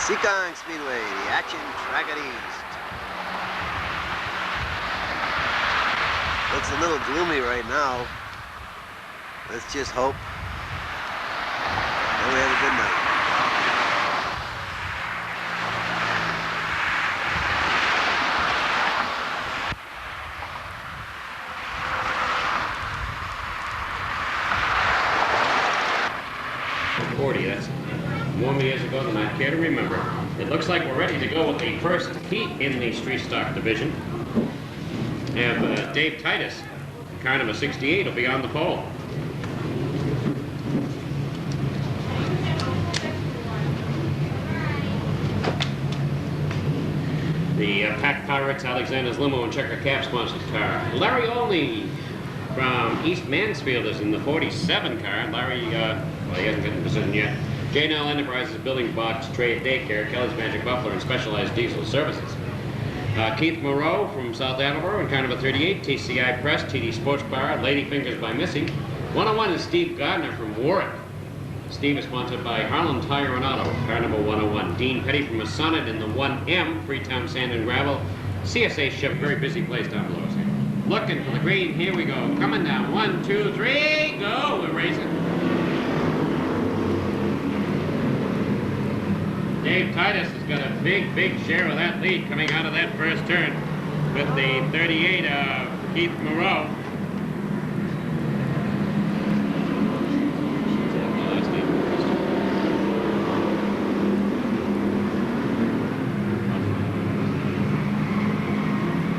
Seekonk Speedway, the action track at East. Looks a little gloomy right now. Let's just hope that we have a good night. That's more years ago than I care to remember. It looks like we're ready to go with the first heat in the street stock division. We have Dave Titus, car number 68, will be on the pole. The Pack Pirates, Alexander's Limo and Checker Cap sponsored car. Larry Olney from East Mansfield is in the 47 car. Larry, well, he hasn't gotten a position yet. J&L Enterprises, Building Box, Trade Daycare, Kelly's Magic Buffalo, and Specialized Diesel Services. Keith Moreau from South Attleboro in car number 38, TCI Press, TD Sports Bar, Lady Fingers by Missy. 101 is Steve Gardner from Warwick. Steve is sponsored by Harlan Tire and Auto, car number 101. Dean Petty from Masonic in the 1M, Freetown Sand and Gravel. CSA ship, very busy place down below us here. Looking for the green, here we go. Coming down, 1, 2, 3, go, we're racing. Dave Titus has got a big share of that lead coming out of that first turn with the 38 of Keith Moreau.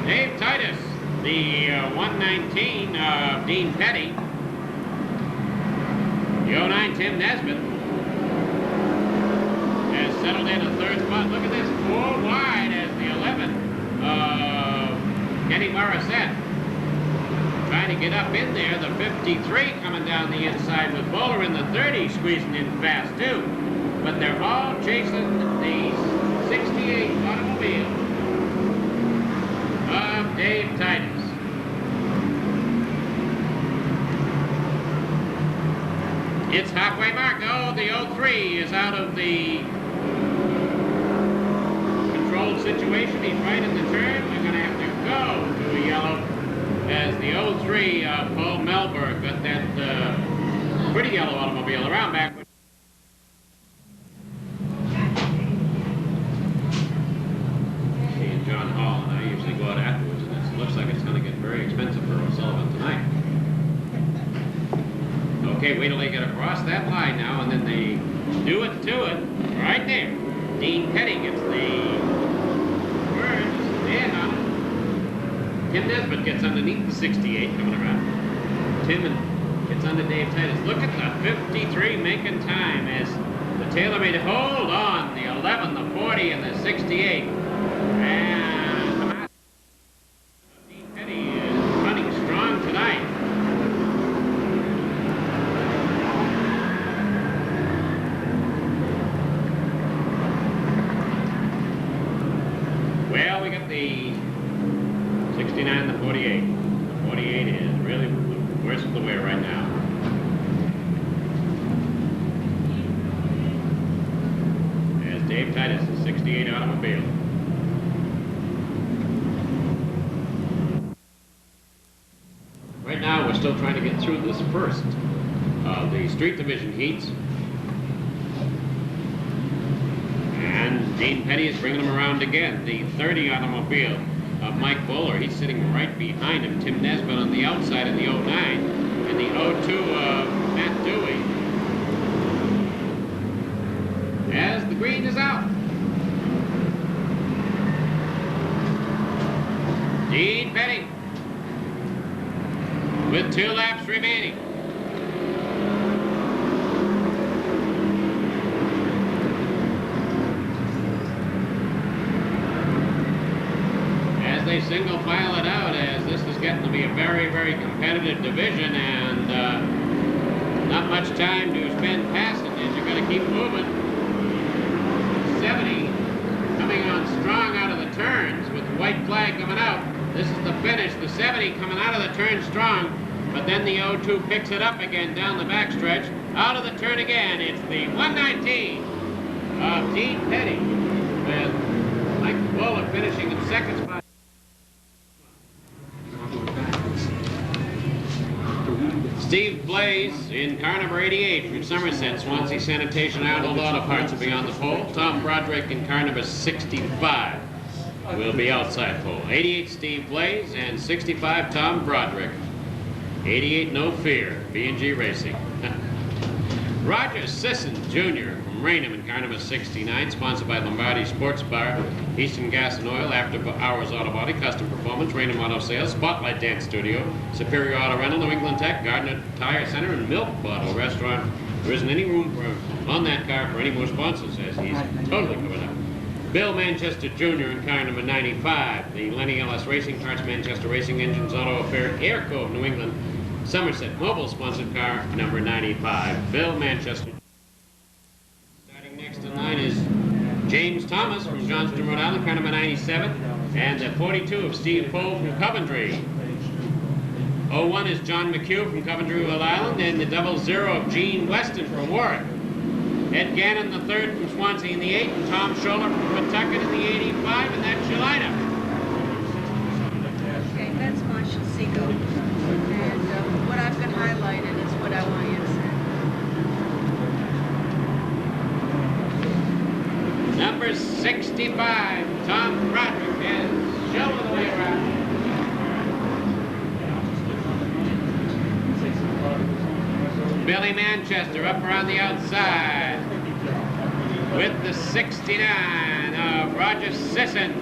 Dave Titus, the 119 of Dean Petty. The 09 Tim Nesbitt has settled in a third spot. Look at this, 4 wide as the 11 of Kenny Morissette. Trying to get up in there. The 53 coming down the inside with Bowler in the 30 squeezing in fast too. But they're all chasing the 68 automobile of Dave Titus. It's halfway mark. Oh, the 03 is out of the controlled situation. He's right in the turn. We're going to have to go to a yellow as the 03 Paul Melberg got that pretty yellow automobile around back. He and John Hall and I usually go out afterwards, and it looks like it's going to get very expensive for O'Sullivan tonight. Okay, wait till they get across that line now, and then they do it to it right there. Dean Petty gets the words in on it. Tim Nesbitt gets underneath the 68 coming around. Tim gets under Dave Titus. Look at the 53 making time as the TaylorMade hold on. The 11, the 40, and the 68. And come out. Dean Petty is running strong tonight. Well, we got the 69, the 48. The 48 is really the worst of the wear right now. As Dave Titus, the 68 automobile. Right now, we're still trying to get through this first of the street division heats. And Dean Petty is bringing him around again. The 30 automobile of Mike Bowler. He's sitting right behind him. Tim Nesbitt on the outside in the 09. And the 02 of Matt Dewey. As the green is out. Dean Petty with 2 laps remaining. They single file it out as this is getting to be a very competitive division, and not much time to spend passing it. You're going to keep moving. 70 coming on strong out of the turns with the white flag coming out. This is the finish. The 70 coming out of the turn strong, but then the 02 picks it up again down the backstretch. Out of the turn again. It's the 119 of Dean Petty, with Mike Waller finishing in second spot. Steve Blaze in car number 88 from Somerset, Swansea Sanitation Arnold Auto Parts will be on the pole. Tom Broderick in car number 65 will be outside pole. 88 Steve Blaze and 65 Tom Broderick. 88 No Fear, B&G Racing. Roger Sisson Jr. from Raynham in car number 69, sponsored by Lombardi Sports Bar, Eastern Gas and Oil, After Hours Auto Body, Custom Performance, Raynham Auto Sales, Spotlight Dance Studio, Superior Auto Rental, New England Tech, Gardner Tire Center, and Milk Bottle Restaurant. There isn't any room on that car for any more sponsors, as he's totally covered up. Bill Manchester Jr. in car number 95, the Lenny Ellis Racing Parts, Manchester Racing Engines, Auto Affair, Air Cove, New England, Somerset Mobile sponsored car number 95, Bill Manchester. Starting next in line is James Thomas from Johnston, Rhode Island, car number 97, and the 42 of Steve Poe from Coventry. 01 is John McHugh from Coventry, Rhode Island, and the 00 of Gene Weston from Warwick. Ed Gannon, the 3rd from Swansea in the 8, and Tom Scholler from Pawtucket in the 85, and that's your lineup. Okay, that's Marshall Seekonk. And what I've got highlighted is what I want you to say. Number 65, Tom Broderick, is showing the way around. Billy Manchester up around the outside with the 69 of Roger Sisson.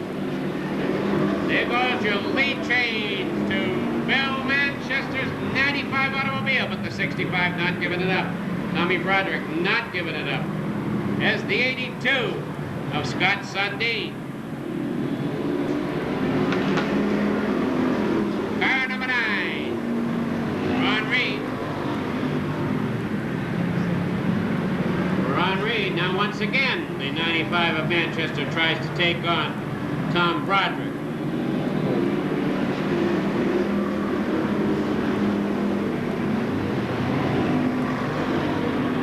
There goes your lead change to Bill Manchester's 95 automobile, but the 65 not giving it up. Tommy Broderick not giving it up. As the 82 of Scott Sundin. Car number 9, Ron Reed. Ron Reed, now once again, the 95 of Manchester tries to take on Tom Broderick.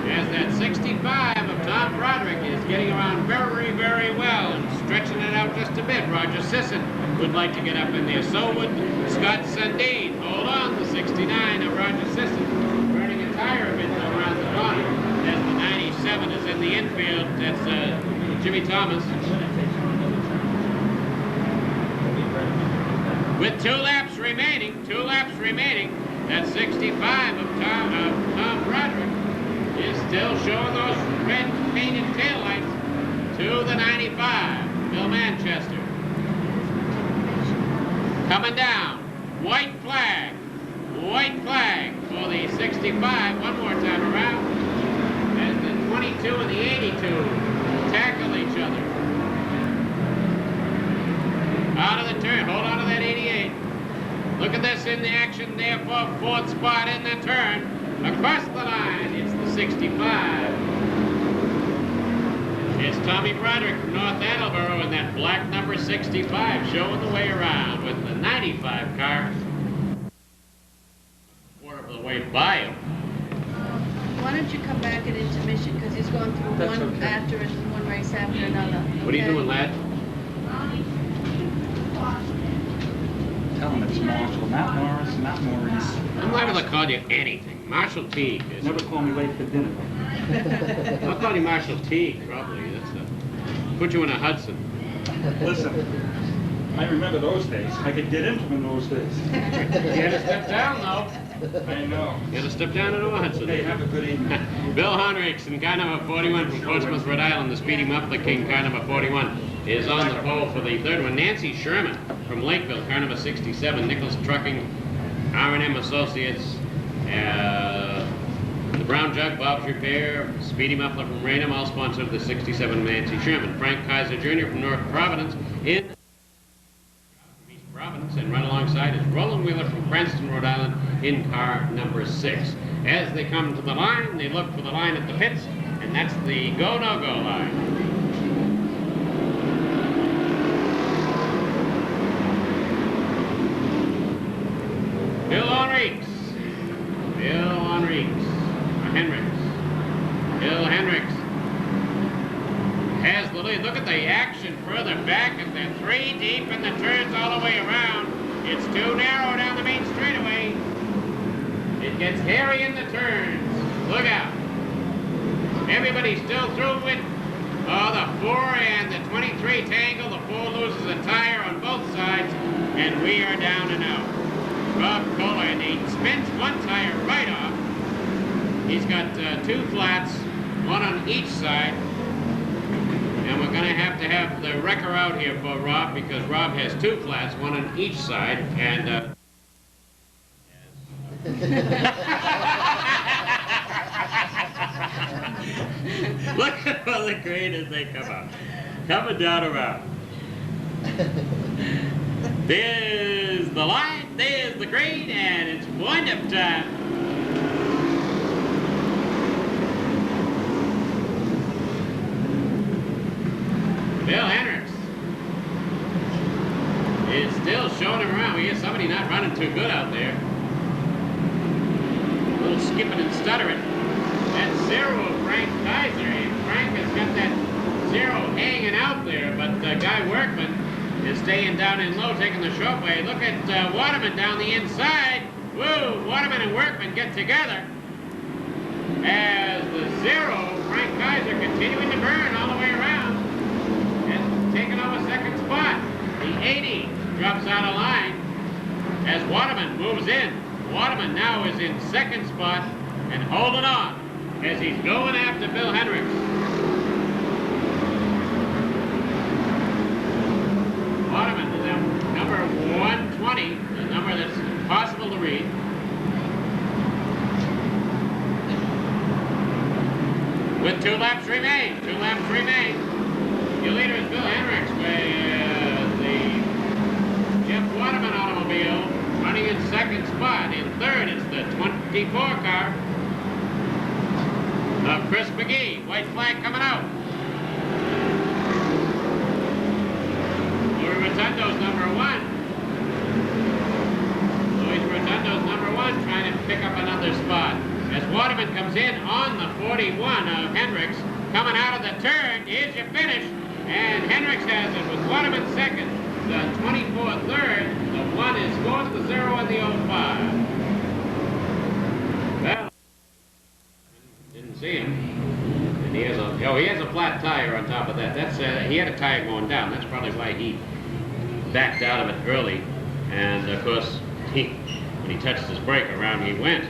As that 65 of Tom Broderick is getting around very, very well and stretching it out just a bit. Roger Sisson would like to get up in there. So would Scott Sundin. Hold on, the 69 of Roger Sisson. Burning a tire a bit around the corner. As the 97 is in the infield, that's Jimmy Thomas. With 2 laps remaining, that 65 of Tom Broderick is still showing those red painted taillights to the 95, Bill Manchester. Coming down, white flag for the 65 one more time around. As the 22 and the 82 tackle each other. Out of the turn, hold on to that 88. Look at this in the action there for 4th spot in the turn. Across the line, it's the 65. It's Tommy Broderick from North Attleboro in that black number 65 showing the way around with the 95 car. Quarter of the way by him. Why don't you come back at intermission, because he's going through one race after another. What are you doing, lad? Tell him it's Marshall, not Morris, not Maurice. I'm liable to call you anything. Marshall Teague. Never call me late for dinner. I'll call you Marshall Teague, probably. Put you in a Hudson. Listen, I remember those days. I could get into them in those days. You had to step down, though. I know. You had to step down into a Hudson. Hey, have a good evening. Bill Honricks in car number 41 from Portsmouth, Rhode Island, the Speedy Muffler King, car number 41, is on the pole for the 3rd one. Nancy Sherman from Lakeville, car number 67, Nichols Trucking, R&M Associates, the Brown Jug, Bob's Repair, Speedy Muffler from Raynham, all sponsored the 67 Nancy Sherman. Frank Kaiser Jr. from North Providence in East Providence, and right alongside is Roland Wheeler from Cranston, Rhode Island in car number 6. As they come to the line, they look for the line at the pits, and that's the go, no-go line. Bill Henricks. Bill Henricks. has the lead. Look at the action further back, and they're 3 deep in the turns all the way around. It's too narrow down the main straightaway. It gets hairy in the turns. Look out. Everybody's still through it. Oh, the 4 and the 23 tangle. The 4 loses a tire on both sides, and we are down and out. Rob Kohler, and he spins one tire right off. He's got 2 flats, 1 on each side. And we're going to have the wrecker out here for Rob, because Rob has 2 flats, 1 on each side, and look at all the green as they come out. Coming down around. There's the line, there's the green, and it's wind-up time. Bill Hendricks is still showing him around. We hear somebody not running too good out there. A little skipping and stuttering. That 0 of Frank Kaiser. Frank has got that 0 hanging out there, but Guy Workman is staying down in low, taking the short way. Look at Waterman down the inside. Woo! Waterman and Workman get together. As the 0, Frank Kaiser, continuing to burn all the way around. Taking over second spot. The 80 drops out of line as Waterman moves in. Waterman now is in second spot and holding on as he's going after Bill Hendricks. Waterman is at number 120, the number that's impossible to read. With 2 laps remain. 2 laps remain. Your leader is Bill Hendricks with the Jeff Waterman automobile running in second spot. In third, it's the 24 car of Chris McGee. White flag coming out. Louis Rotundo's number 1. Louis Rotundo's number 1 trying to pick up another spot. As Waterman comes in on the 41 of Hendricks, coming out of the turn, here's your finish. And Hendricks has it with Waterman second, the 24 third, the 1 is fourth, the 0 and the 05. Well, didn't see him. And he has a flat tire on top of that. That's he had a tire going down. That's probably why he backed out of it early. And of course, when he touched his brake, around he went.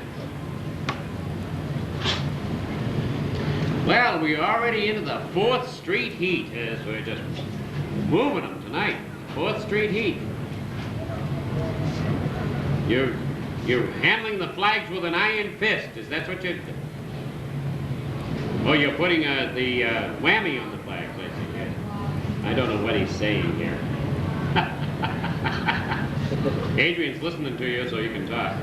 Well, we're already into the 4th Street heat as we're just moving them tonight. 4th Street heat. You're handling the flags with an iron fist. Is that what you're... Oh, you're putting the whammy on the flags, I see. Yes. I don't know what he's saying here. Adrian's listening to you so you can talk.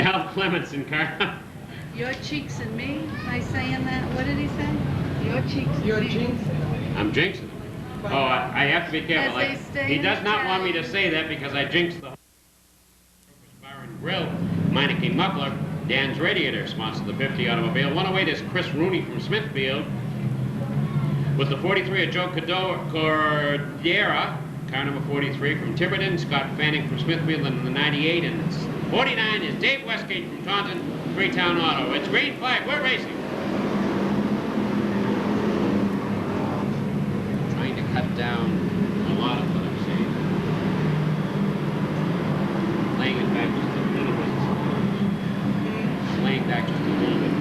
Al Clements and Carl. Your cheeks and me? Am I saying that? What did he say? Your cheeks and You're me. jinxing. I'm jinxing. Oh, I have to be careful. As they say He in does not want me to Italian. say that because I jinxed the Bar and Grill, Meineke Muffler, Dan's Radiator, sponsor the 50 automobile. 108 is Chris Rooney from Smithfield. With the 43 of Joe Cordera, car number 43 from Tiverton, Scott Fanning from Smithfield, and the 98, and 49 is Dave Westgate from Taunton, Freetown Auto. It's green flag, we're racing. Trying to cut down a lot of what I'm saying. Laying it back just a little bit. Laying back just a little bit.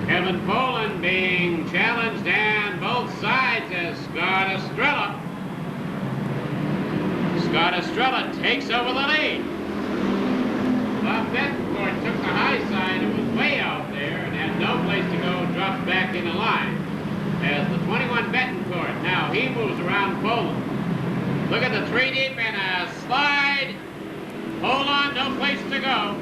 Kevin Poland being challenged and both sides as Scott Estrella. Scott Estrella takes over the lead. Bob Bettencourt took the high side and was way out there and had no place to go, dropped back in the line. As the 21 Bettencourt, now he moves around Poland. Look at the 3 deep and a slide. Hold on, no place to go.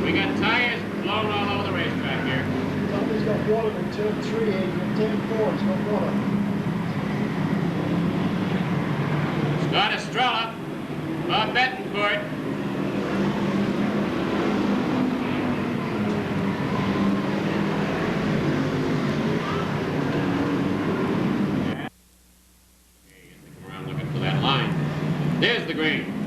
We got tires blown all over the racetrack here. Somebody's got water in turn 3, Adrian. Turn 4, it's got water. Scott Estrella, Bob Betancourt. Come around looking for that line. There's the green.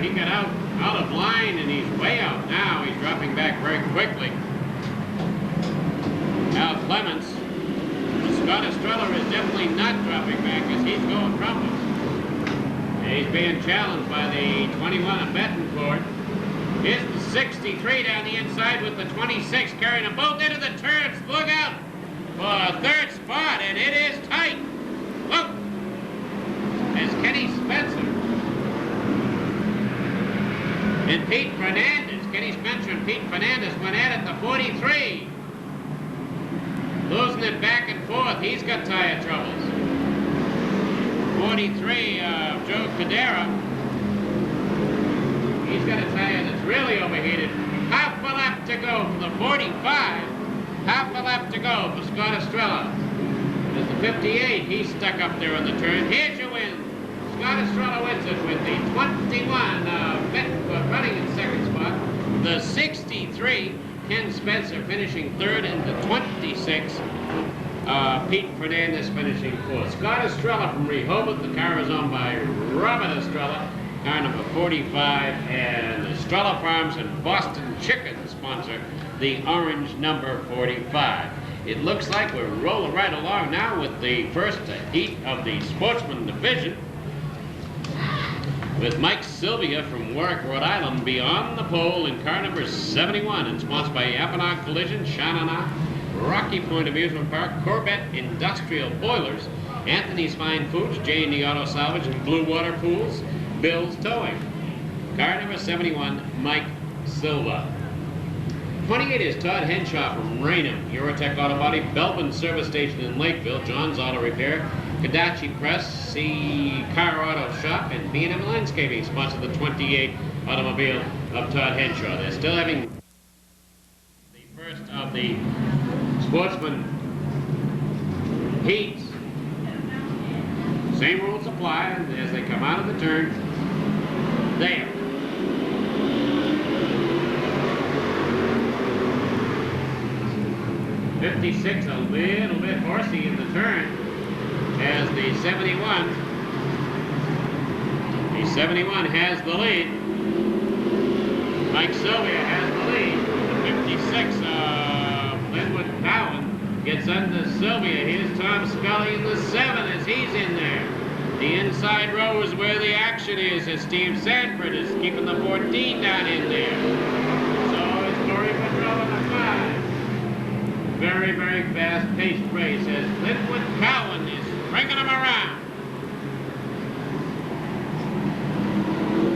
He got out of line, and he's way out now. He's dropping back very quickly. Now Clements. Scott Estrella is definitely not dropping back as he's going from him. And he's being challenged by the 21 of Betancourt. Here's the 63 down the inside with the 26 carrying them both into the turns. Look out for a third spot, and it is tight. Look, as Kenny Spencer and Pete Fernandez. Kenny Spencer and Pete Fernandez went at it, the 43. Losing it back and forth. He's got tire troubles. 43 of Joe Cadera. He's got a tire that's really overheated. Half a lap to go for the 45. Half a lap to go for Scott Estrella. There's the 58. He's stuck up there on the turn. Here's your win. Scott Estrella wins it with the 21 Betancourt running in second spot. The 63, Ken Spencer finishing third, and the 26, Pete Fernandez finishing fourth. Scott Estrella from Rehoboth. The car is owned by Robert Estrella. Car number 45, and Estrella Farms and Boston Chicken sponsor the orange number 45. It looks like we're rolling right along now with the first heat of the Sportsman division, with Mike Sylvia from Warwick, Rhode Island, beyond the pole in car number 71, and sponsored by Apponaug Collision, Shanana, Rocky Point Amusement Park, Corbett Industrial Boilers, Anthony's Fine Foods, J&D Auto Salvage, and Blue Water Pools, Bill's Towing. Car number 71, Mike Silva. 28 is Todd Henshaw from Raynham, Eurotech Auto Body, Belvin Service Station in Lakeville, John's Auto Repair, Kadachi Press, C Car Auto Shop, and B&M Landscaping sponsor the 28 automobile of Todd Henshaw. They're still having the first of the Sportsman heats. Same rules apply as they come out of the turn. There. '56 a little bit horsey in the turn, as the 71 has the lead. Mike Sylvia has the lead. The 56 Linwood Cowan gets under Sylvia. Here's Tom Scully in the 7 as he's in there. The inside row is where the action is, as Steve Sanford is keeping the 14 down in there. So is Corey Pedro in the 5. Very, very fast-paced race as Linwood Cowan is bringing them around.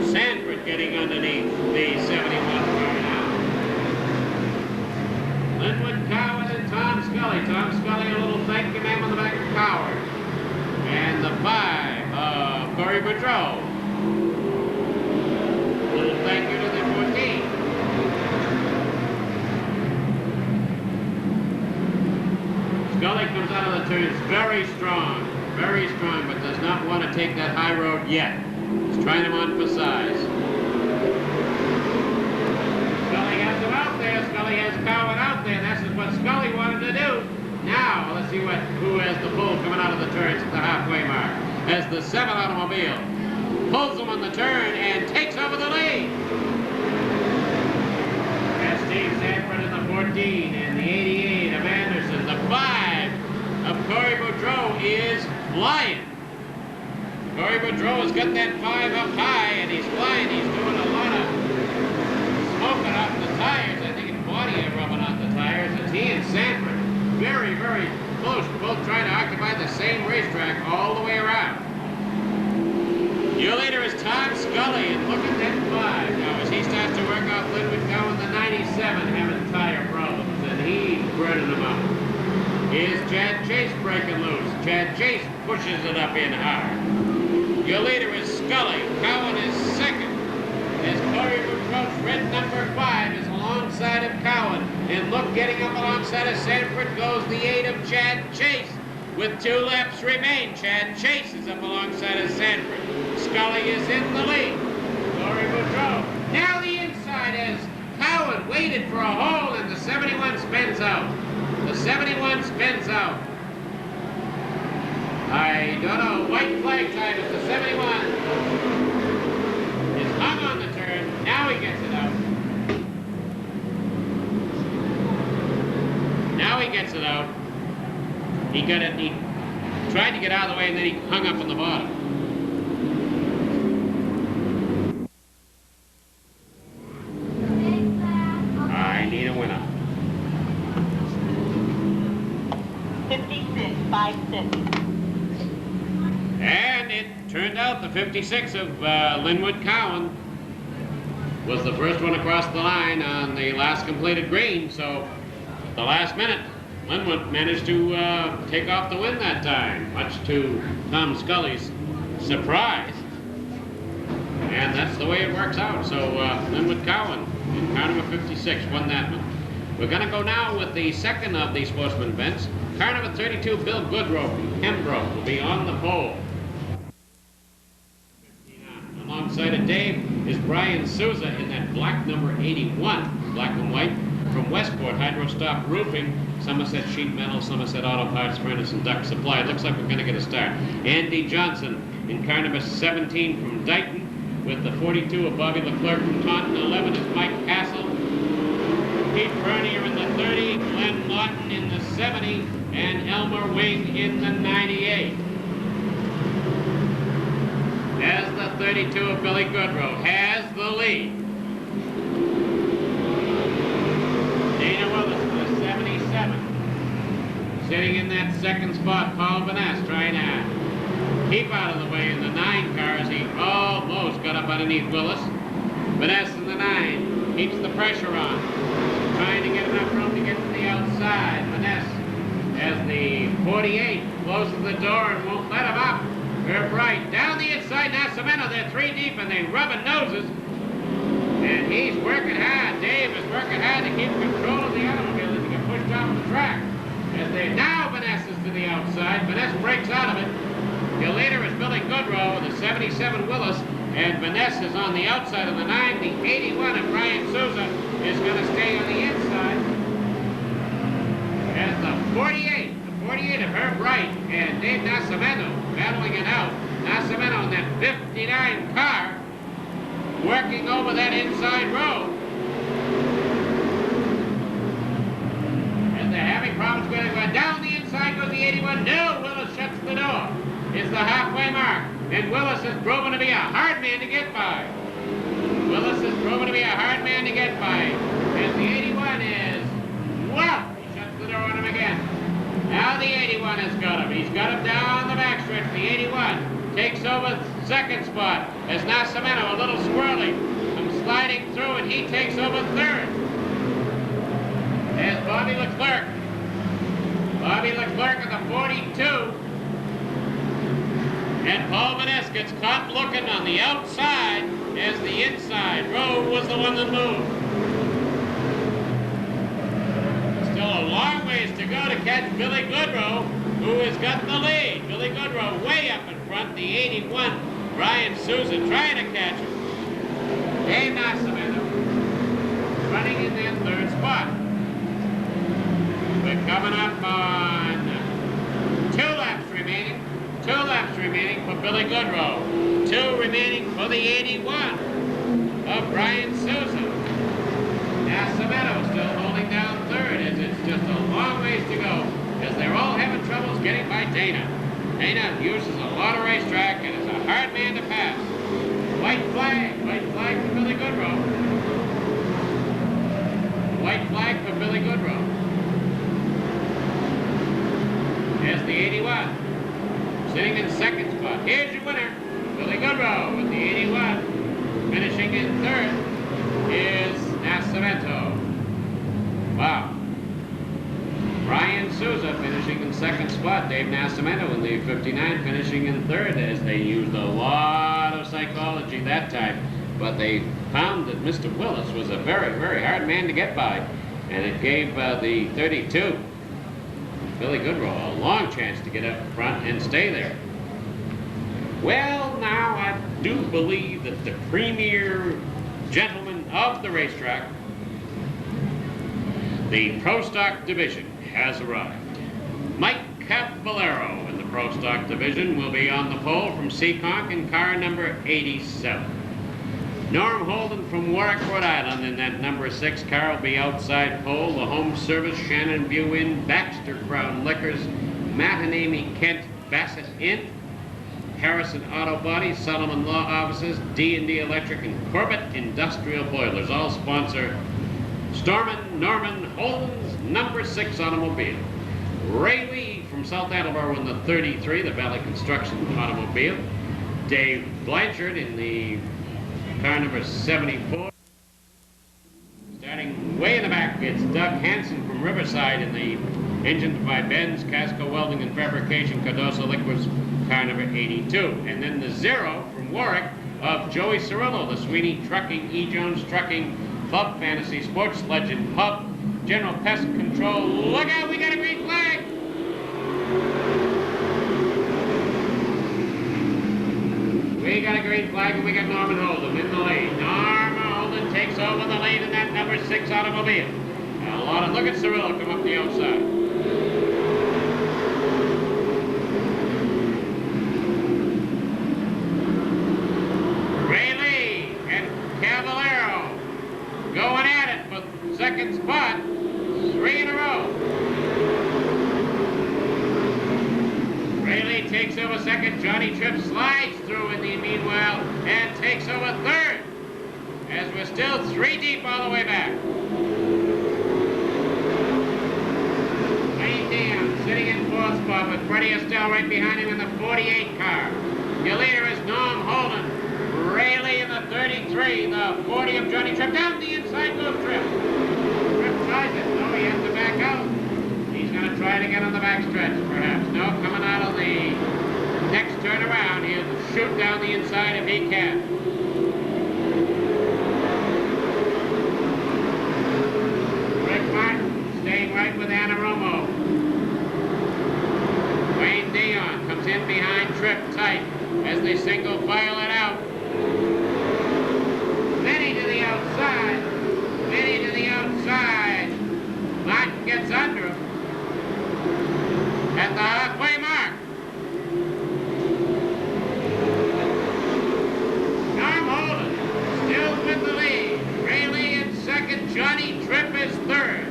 Sanford getting underneath the 71 car now. Linwood Cowan and Tom Scully. Tom Scully, a little thank you ma'am on the back of Coward. And the 5 of Corey Boudreau. A little thank you to the 14. Scully comes out of the turns very strong, but does not want to take that high road yet. He's trying him on for size. Scully has him out there. Scully has Cowan out there. That's what Scully wanted to do. Now, let's see who has the pull coming out of the turns at the halfway mark. As the 7 automobile pulls him on the turn and takes over the lead. That's Steve Sanford in the 14 and the 88 of Anderson. The 5 of Corey Boudreau is flying. Corey Boudreau has got that 5 up high and he's flying. He's doing a lot of smoking off the tires. I think it's body rubbing off the tires as he and Sanford very, very close, both trying to occupy the same racetrack all the way around. Your leader is Tom Scully, and look at that 5 now as he starts to work off Linwood Cowan, the 97, having tire problems, and he's burning them up. Here's Chad Chase breaking loose. Chad Chase pushes it up in hard. Your leader is Scully. Cowan is second. As Corey Boudreau approach. Red number 5 is alongside of Cowan. And look, getting up alongside of Sanford goes the 8 of Chad Chase. With 2 laps remain, Chad Chase is up alongside of Sanford. Scully is in the lead. Laurie Boudreau. Now the inside as Cowan waited for a hole and the 71 spins out. The 71 spins out. I don't know. White flag time as the 71 is hung on the turn. Now he gets it out. Now he gets it out. He got it. He tried to get out of the way and then he hung up on the bottom. I need a winner. 56.56. And it turned out the 56 of Linwood Cowan was the first one across the line on the last completed green. So at the last minute, Linwood managed to take off the win that time, much to Tom Scully's surprise. And that's the way it works out. So Linwood Cowan in car number 56 won that one. We're going to go now with the second of the Sportsman events. Car number 32, Bill Goodrow from Pembroke, will be on the pole. Alongside of Dave is Brian Souza in that black number 81, black and white, from Westport Hydro Stop Roofing, Somerset Sheet Metal, Somerset Auto Parts, Furnace and Duct Supply. It looks like we're going to get a start. Andy Johnson in car number 17 from Dighton, with the 42 of Bobby Leclerc from Taunton. 11 is Mike Castle. Pete Bernier in the 30, Glenn Lawton in the 70, and Elmer Wing in the 98. As the 32 of Billy Goodrow has the lead. Dana Willis in the 77. Sitting in that second spot, Paul Vaness trying to keep out of the way in the 9 car as he almost got up underneath Willis. Vaness in the 9 keeps the pressure on, trying to get enough room to get to the outside. Vaness, as the 48 closes the door and won't let him up. Herb Wright down the inside, Nascimento. They're 3 deep and they rubbing noses. And he's working hard. Dave is working hard to keep control of the automobile as he gets pushed off the track. As they now Vaness is to the outside. Vaness breaks out of it. The leader is Billy Goodrow, the 77 Willis, and Vaness is on the outside of the 9. The 81 of Brian Souza is going to stay on the inside. As the 48 of Herb Wright and Dave Nascimento battling it out. Nascimento in that 59 car working over that inside road. And they're having problems going down the inside goes the 81. No, Willis shuts the door. It's the halfway mark. And Willis is proven to be a hard man to get by. Willis is proven to be a hard man to get by. As the 81 is, well, he shuts the door on him again. Now the 81 has got him. He's got him down the backstretch. The 81 takes over second spot as Nascimento, a little squirrely, comes sliding through and he takes over third. As Bobby Leclerc at the 42. And Paul Vaness gets caught looking on the outside as the inside road was the one that moved. Still a long ways to go to catch Billy Goodrow, who has got the lead. Billy Goodrow way up in front, the 81, Brian Souza trying to catch him. Dave Nascimento running in that third spot. We're coming up on 2 laps remaining. 2 laps remaining for Billy Goodrow. 2 remaining for the 81 of Brian Souza. Nascimento still holding down third as it's just a long ways to go as they're all having troubles getting by Dana. Dana uses a lot of racetrack and is a hard man to pass. White flag for Billy Goodrow. White flag for Billy Goodrow. There's the 81. Sitting in second spot. Here's your winner, Billy Goodrow, with the 81. Finishing in third is Nascimento. Wow. Brian Souza finishing in second spot. Dave Nascimento in the 59 finishing in third as they used a lot of psychology that time. but they found that Mr. Willis was a very, very hard man to get by, and it gave the 32, Billy Goodrow, a long chance to get up front and stay there. Well, now I do believe that the premier gentleman of the racetrack, the Pro Stock Division, has arrived. Mike Caballero in the Pro Stock Division will be on the pole from Seekonk in car number 87. Norm Holden from Warwick, Rhode Island in that number 6 car will be outside pole. The home service, Shannon View Inn, Baxter Crown Liquors, Matt and Amy Kent Bassett Inn, Harrison Auto Body, Solomon Law Offices, D&D Electric, and Corbett Industrial Boilers all sponsor Norman Holden's number 6 automobile. Ray Lee from South Attleboro in the 33, the Valley Construction automobile. Dave Blanchard in the car number 74. Starting way in the back, it's Doug Hansen from Riverside in the engine by Benz, Casco Welding and Fabrication, Cardoso Liquids, car number 82. And then the 0 from Warwick of Joey Cirillo, the Sweeney Trucking, E. Jones Trucking, Club Fantasy, Sports Legend, Hub, General Pest Control. Look out, we got a green flag! We got a green flag and we got Norman Holden in the lead. Norman Holden takes over the lead in that number 6 automobile. And look at Cirillo come up the outside. Ray Lee and Caballero going at it for second spot, 3 in a row. Ray Lee takes over second. Johnny Tripp slides through in the meanwhile and takes over third, as we're still 3 deep all the way back. Wayne Dion sitting in 4th spot with Freddie Estelle right behind him in the 48 car. Your leader is Norm Holden. Ray Lee in the 33, the 40 of Johnny Tripp. Down the inside goes Tripp. Tripp tries it. No, he has to back out. He's going to try to get on the backstretch, perhaps. No, coming out of the next turn around, he'll shoot down the inside if he can. Rick Martin staying right with Anaromo. Wayne Dion comes in behind Tripp tight as they single file it out. Vinny to the outside. Vinny to the outside. Martin gets under him at the halfway mark. Norm Holden still with the lead. Ray Lee in second. Johnny Tripp is third.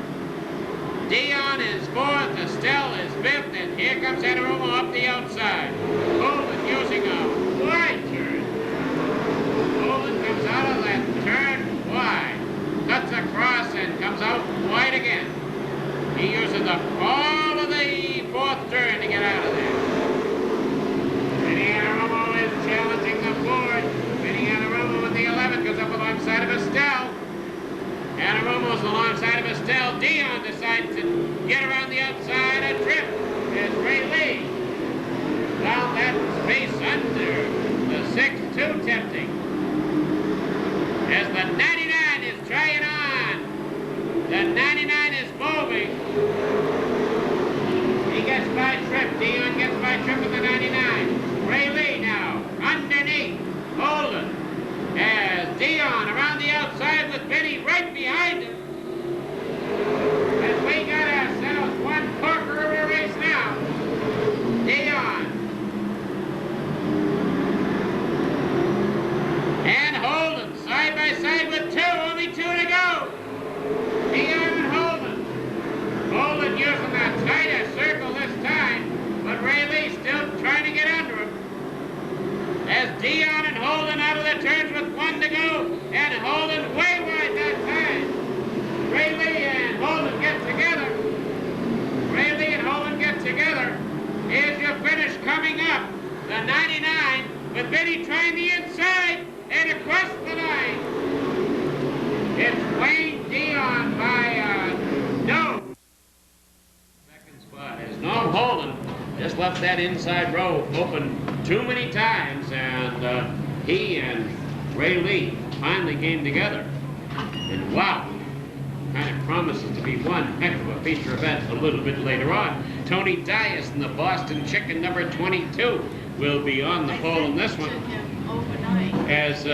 Dion is fourth. Estelle is fifth. And here comes Anaromo up the outside. Holden using a wide turn. Holden comes out of that turn wide. Cuts across and comes out wide again. He uses all of the 4th turn to get out of there. Vinny Anaromo is challenging the board. Vinny Anaromo in the 11 goes up alongside of Estelle. Anaromo's alongside of Estelle. Dion decides to get around the outside. A trip is Ray Lee. Down that space under the 6-2 tempting. As the 99 is trying on. The 99 is moving. He gets by Tripp. Dion gets by Tripp with the 99. Ray Lee now underneath Holden. As Dion around the outside with Vinny right behind him. As we got ourselves one corker of a race now. Dion. And Holden side by side with 2. Only 2 to go. Dion and Holden. Holden using a tighter circle this time, but Ray Lee still trying to get under him. As Dion and Holden out of the turns with 1 to go, and Holden way wide that time. Ray Lee and Holden get together. Ray Lee and Holden get together. Here's your finish coming up. The 99 with Vinny trying the inside and across the line. It's Wayne Dion by no. Second spot is Norm Holden. Just left that inside row open too many times, and he and Ray Lee finally came together. And wow, kind of promises to be one heck of a feature event a little bit later on. Tony Dias in the Boston Chicken number 22 will be on the pole in this one. As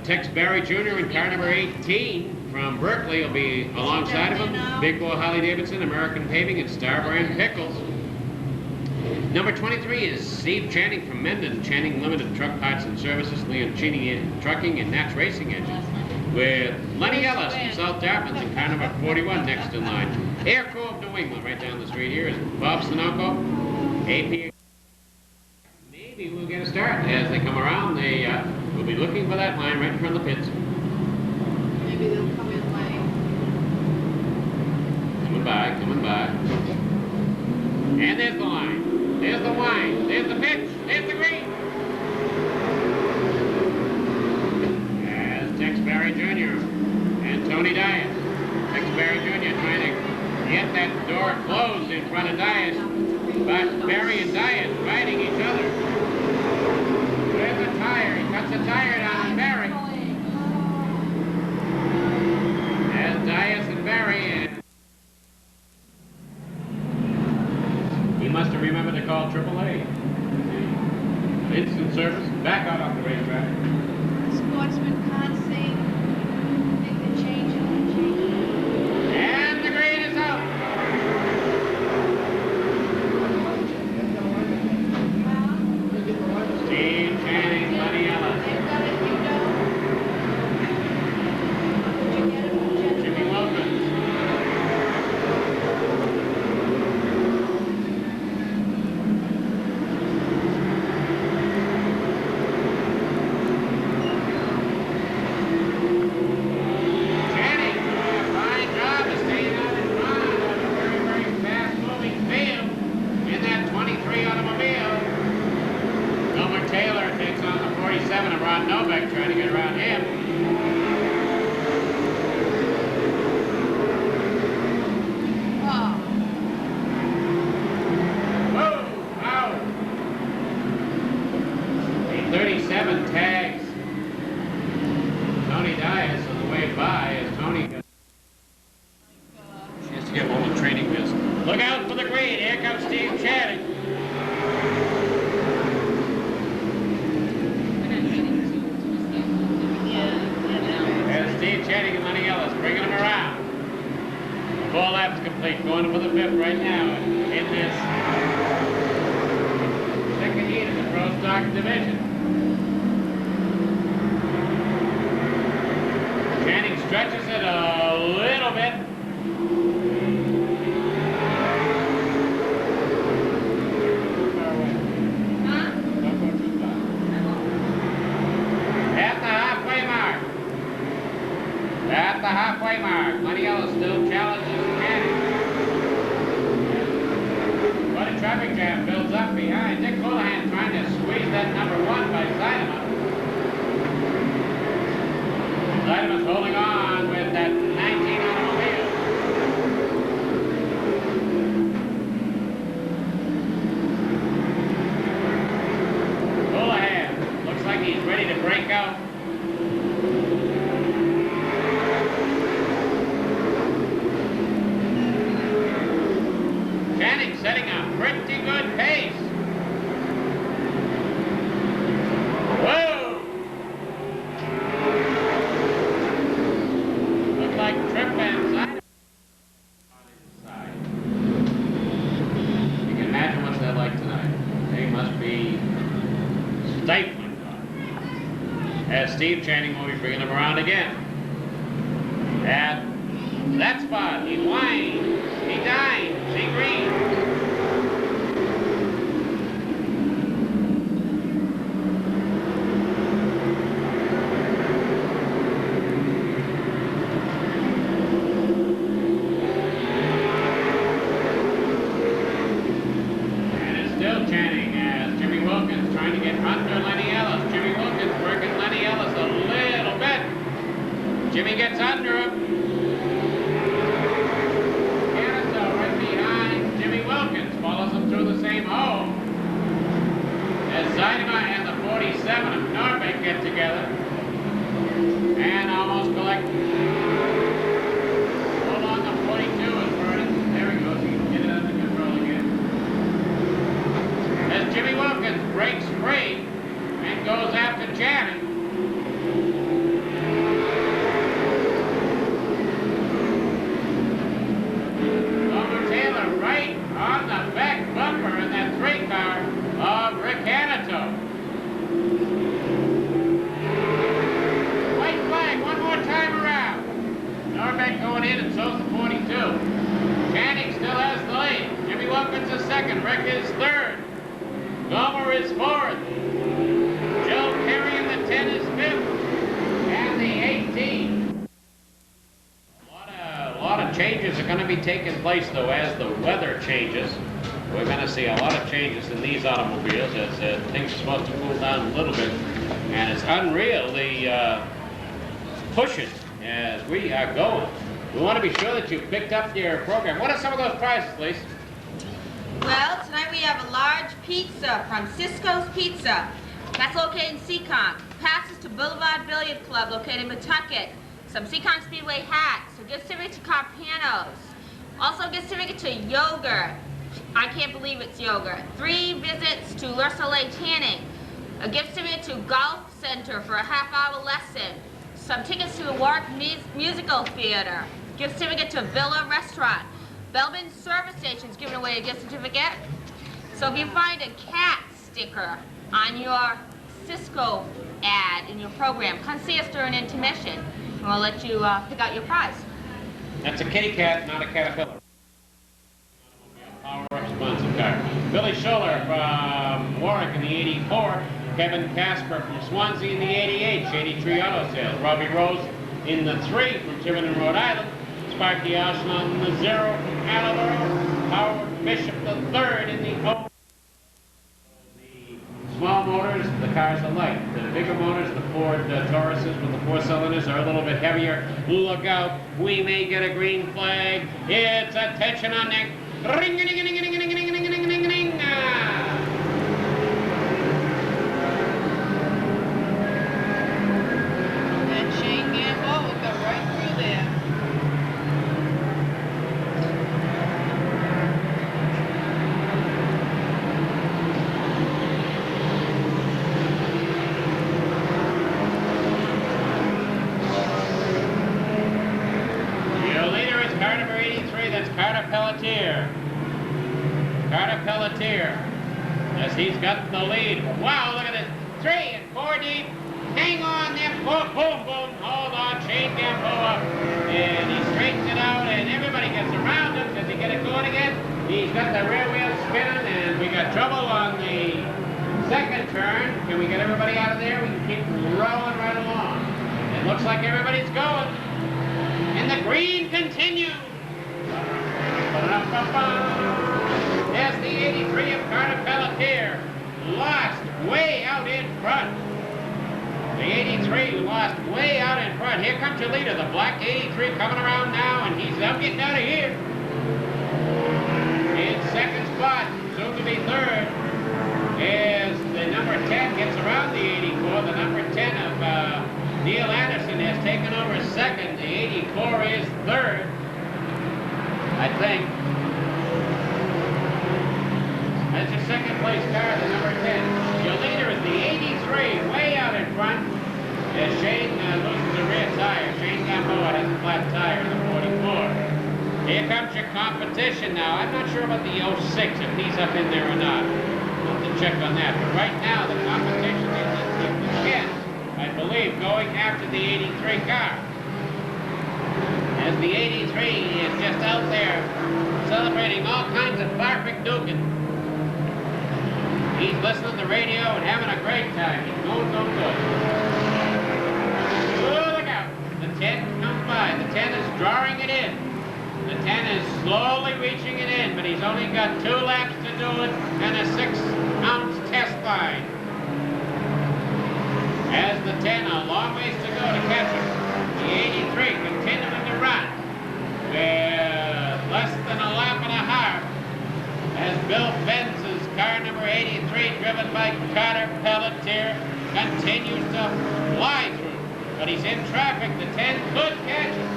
Tex Barry Jr. in car number 18 from Berkeley will be alongside of him. Big Boy Harley Davidson, American Paving, and Star Brand Pickles. Number 23 is Steve Channing from Mendon, Channing Limited Truck Parts and Services, Leoncini Trucking, and Nats Racing Engines. With Lenny Ellis from South Dartmouth in car number 41 next in line. Air Co of New England, right down the street here, is Bob Sunoco. AP. Maybe we'll get a start as they come around. They will be looking for that line right in front of the pits. Maybe they'll come in late. Coming by, coming by. And there's the line. There's the line. There's the pitch. There's the green. As Tex Barry Jr. and Tony Dias. Tex Barry Jr. trying to get that door closed in front of Dias. But Barry and Dias fighting each other. There's a tire. He cuts a tire down on Barry. As Dias and Barry and he must have remembered to call AAA. Instant service, back out off the racetrack. Sportsman can't see. They can change it. And the green is out. Steve Channing, Lenny Ellis. They've got it, you know. Did you get it from Jennifer? Jimmy Wilkins. Channing doing a fine job of staying out in front of a very, very fast-moving field in that 23 automobile. Wilmer Taylor takes on the 47 of Ron Novak, trying to get around him. Oh, Whoa! Out! A 37 tags Tony Dias on the way by as Tony got a chance to get one with training wheels. Look out for the green. Here comes Steve Channing. There's Steve Channing and Lenny Ellis bringing him around. 4 laps complete, going for the 5th right now in this second heat of the Pro Stock Division. Channing stretches it a little bit. Don't go too far. At the halfway mark. At the halfway mark. Lenny Ellis still challenges Channing. What a traffic jam builds up behind. Dick Houlihan trying to squeeze that number 1 by Seidema. Seidema's holding on with that 19 automobile. Houlihan looks like he's ready to break out. Channing setting a pretty good pace. Whoa! Looks like Trip and Side on his side. You can imagine what's that like tonight. They must be stifling hot. As Steve Channing will be bringing them around again. At that spot, he winds, he dines, he greens. And it's still Channing as Jimmy Wilkins trying to get under Lenny Ellis. Jimmy Wilkins working Lenny Ellis a little bit. Jimmy gets under him. Right behind Jimmy Wilkins, follows him through the same hole. As Seidema and the 47 of Norbeck get together. And Hold on, the 42 is burning. There he goes. He can get it under control again. As Jimmy Wilkins breaks free and goes after Janet. Homer Taylor right on the back bumper in that 3 car of Rick Hanito. White flag, one more time around. Norbeck going in and so's the 42. Channing still has the lead. Jimmy Wilkins is second. Rick is third. Gomer is fourth. Joe Perry in the 10 is fifth. And the 18. A lot of changes are going to be taking place, though, as the weather changes. We're going to see a lot of changes in these automobiles as things are supposed to cool down a little bit. And it's unreal the pushing as we are going. We want to be sure that you picked up your program. What are some of those prizes, please? Well, tonight we have a large pizza from Cisco's Pizza. That's located in Seekonk. Passes to Boulevard Billiard Club, located in Pawtucket. Some Seekonk Speedway hats. A gift certificate to Carpanos. Also a gift certificate to yogurt. I can't believe it's yogurt. 3 visits to Le Soleil Tanning. A gift certificate to Golf Center for a half-hour lesson. Some tickets to the Warwick Musical Theater. Gift certificate to Villa Restaurant. Belbin Service Station's giving away a gift certificate. So if you find a cat sticker on your Cisco ad in your program, come see us during intermission, and we'll let you pick out your prize. That's a kitty cat, not a caterpillar. Power up sponsored car. Billy Schuller from Warwick in the 84. Kevin Casper from Swansea in the 88. Shady Tree Auto Sales. Robbie Rose in the 3 from Tiverton, Rhode Island. Sparky Arsenal in the 0 from Attleboro. Howard Bishop the 3rd in the 0. The small motors, the cars are light. The bigger motors, the Ford Tauruses with the 4 cylinders are a little bit heavier. Look out, we may get a green flag. It's attention on deck. Ring, ding, ding, ding, ding, ding, ding, ding, ding, ding, ding. And Shane Gamble got right through there. Your leader is car number 83, that's Carter Pelletier. Carter Pelletier, as he's got the lead. Wow, look at this. 3 and 4 deep. Hang on there. Boom, boom, boom. Hold on. Shane Gamboa. And he straightens it out, and everybody gets around him. Does he get it going again? He's got the rear wheel spinning, and we got trouble on the second turn. Can we get everybody out of there? We can keep rolling right along. It looks like everybody's going. And the green continues. There's the 83 of Carter Pelletier, lost way out in front. The 83 lost way out in front. Here comes your leader, the black 83 coming around now, and he's, I'm getting out of here. In second spot, soon to be third, as the number 10 gets around the 84. The number 10 of Neil Anderson has taken over second. The 84 is third, I think. That's your second place car, the number 10. Your leader is the 83, way out in front. As Shane loses the rear tire. Shane Gamboa has a flat tire in the 44. Here comes your competition now. I'm not sure about the 06, if he's up in there or not. I'll have to check on that. But right now, the competition is the 10, I believe, going after the 83 car. As the 83 is just out there celebrating all kinds of Barpick Dugan. He's listening to the radio and having a great time. He's going so good. Oh, look out. The 10 comes by. The 10 is drawing it in. The 10 is slowly reaching it in, but he's only got 2 laps to do it and a 6-ounce test line. As the 10, a long ways to go to catch him. The 83 continuing to run with less than a lap and a half as Bill Benz's car number 83, driven by Carter Pelletier, continues to fly through. but he's in traffic. The 10 could catch him.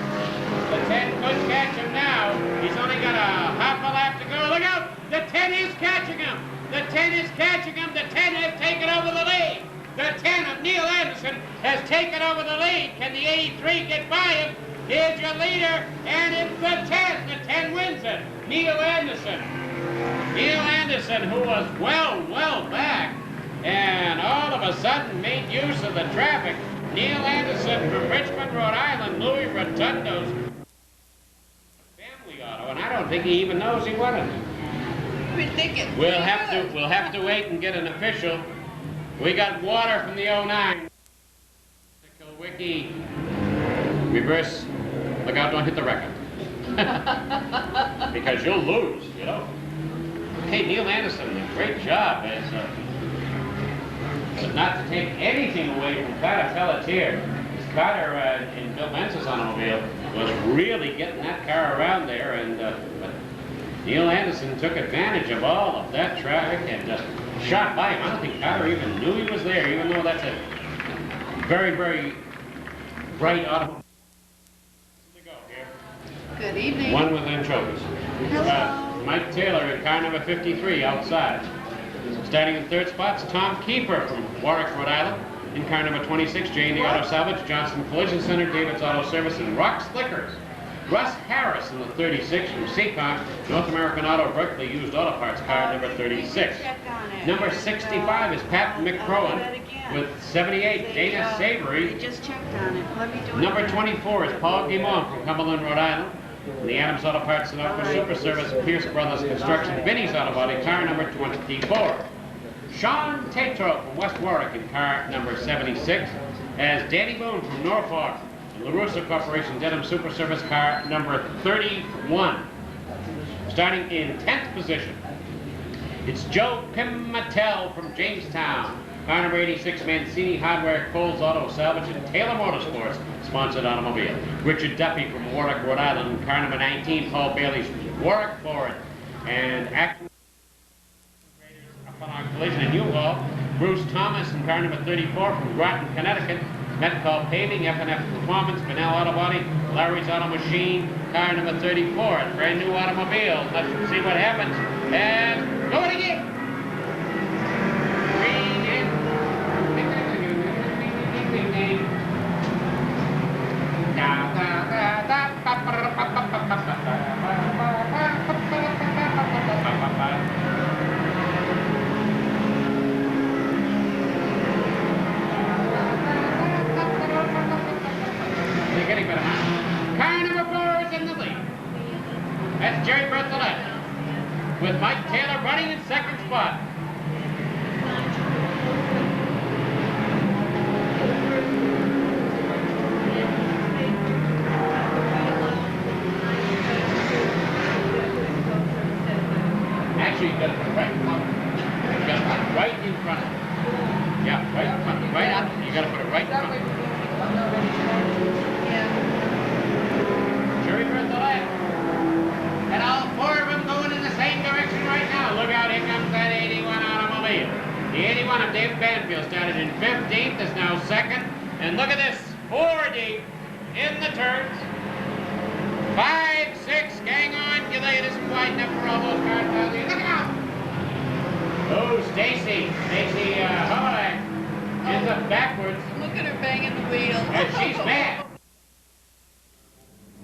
The 10 could catch him now. He's only got a half a lap to go. Look out! The 10 is catching him. The 10 is catching him. The 10 has taken over the lead. The 10 of Neil Anderson has taken over the lead. Can the 83 get by him? Here's your leader, and it's the 10. The 10 wins it. Neil Anderson. Neil Anderson, who was well back, and all of a sudden made use of the traffic. Neil Anderson from Richmond, Rhode Island, Louis Rotundo's family auto, and I don't think he even knows he won it. Ridiculous. We'll have to wait and get an official. We got water from the 09. Wiki reverse. Look out! Don't hit the record. Because you'll lose, you know. Hey, Neil Anderson, great job as but not to take anything away from Carter Pelletier. Carter in Bill Bence's automobile was really getting that car around there, and but Neil Anderson took advantage of all of that traffic and just shot by him. I don't think Carter even knew he was there, even though that's a very, very bright automobile. Good evening. One with anchovies. Hello. Mike Taylor in car number 53 outside. Starting in third spot's Tom Keeper from Warwick, Rhode Island. In car number 26, J&D Auto Salvage, Johnson Collision Center, David's Auto Service, and Rock Slickers. Russ Harris in the 36 from Seekonk, North American Auto Berkeley Used Auto Parts, car number 36. Number 65 is Pat McCrowan with 78, Dana Savory. Just checked on it. Let me do it. Number 24 is Paul Guimont from Cumberland, Rhode Island. The Adams Auto Parts and Auto Super Service, Pierce Brothers Construction, Vinnie's Auto Body, car number 24. Sean Tatro from West Warwick in car number 76. As Danny Boone from Norfolk, and LaRusso Corporation Dedham Super Service, car number 31. Starting in 10th position, it's Joe Pimentel from Jamestown. Car number 86, Mancini Hardware, Coles Auto Salvage, and Taylor Motorsports, sponsored automobile. Richard Duffy from Warwick, Rhode Island. Car number 19, Paul Bailey from Warwick Ford. And Action upon collision in U-Haul, Bruce Thomas in car number 34 from Groton, Connecticut. Metcall Paving, F&F Performance, Benell Auto Body, Larry's Auto Machine, car number 34. Brand new automobile. Let's see what happens. And go it again. Car number 4 is in the lead. That's Jerry Berthollet, with Mike Taylor running in second spot. Actually, you got to put it right in front. You got to put it right in front. Yeah, right in front. Right up. You got to put it right in front. Jerry Berthollet. And all 4 of them going in the same direction right now. Look out, here comes that 81 automobile. The 81 of Dave Banfield started in 15th, is now 2nd. And look at this, 4 deep in the turns. 5, 6, gang on, you lay, it isn't wide enough for all those cars out there. Look out! Oh, Stacy Hoy ends up backwards. Look at her banging the wheel. And she's mad.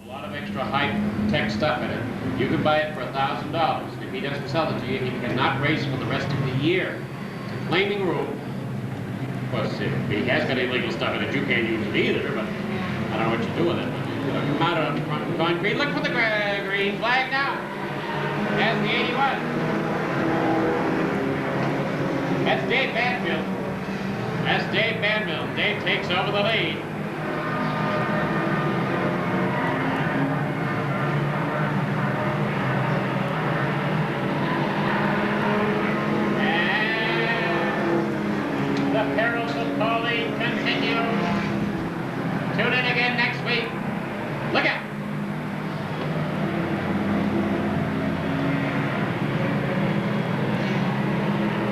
A lot of extra high-tech stuff in it. You can buy it for $1,000. If he doesn't sell it to you, he cannot race for the rest of the year. It's a flaming rule. Of course, if he has got illegal stuff in it, you can't use it either, but I don't know what you do with it. Come out on the front concrete. Look for the green flag now. That's the 81. That's Dave Banfield. That's Dave Banfield. Dave takes over the lead. And the perils of Pauline continue. Tune in again next week. Look out!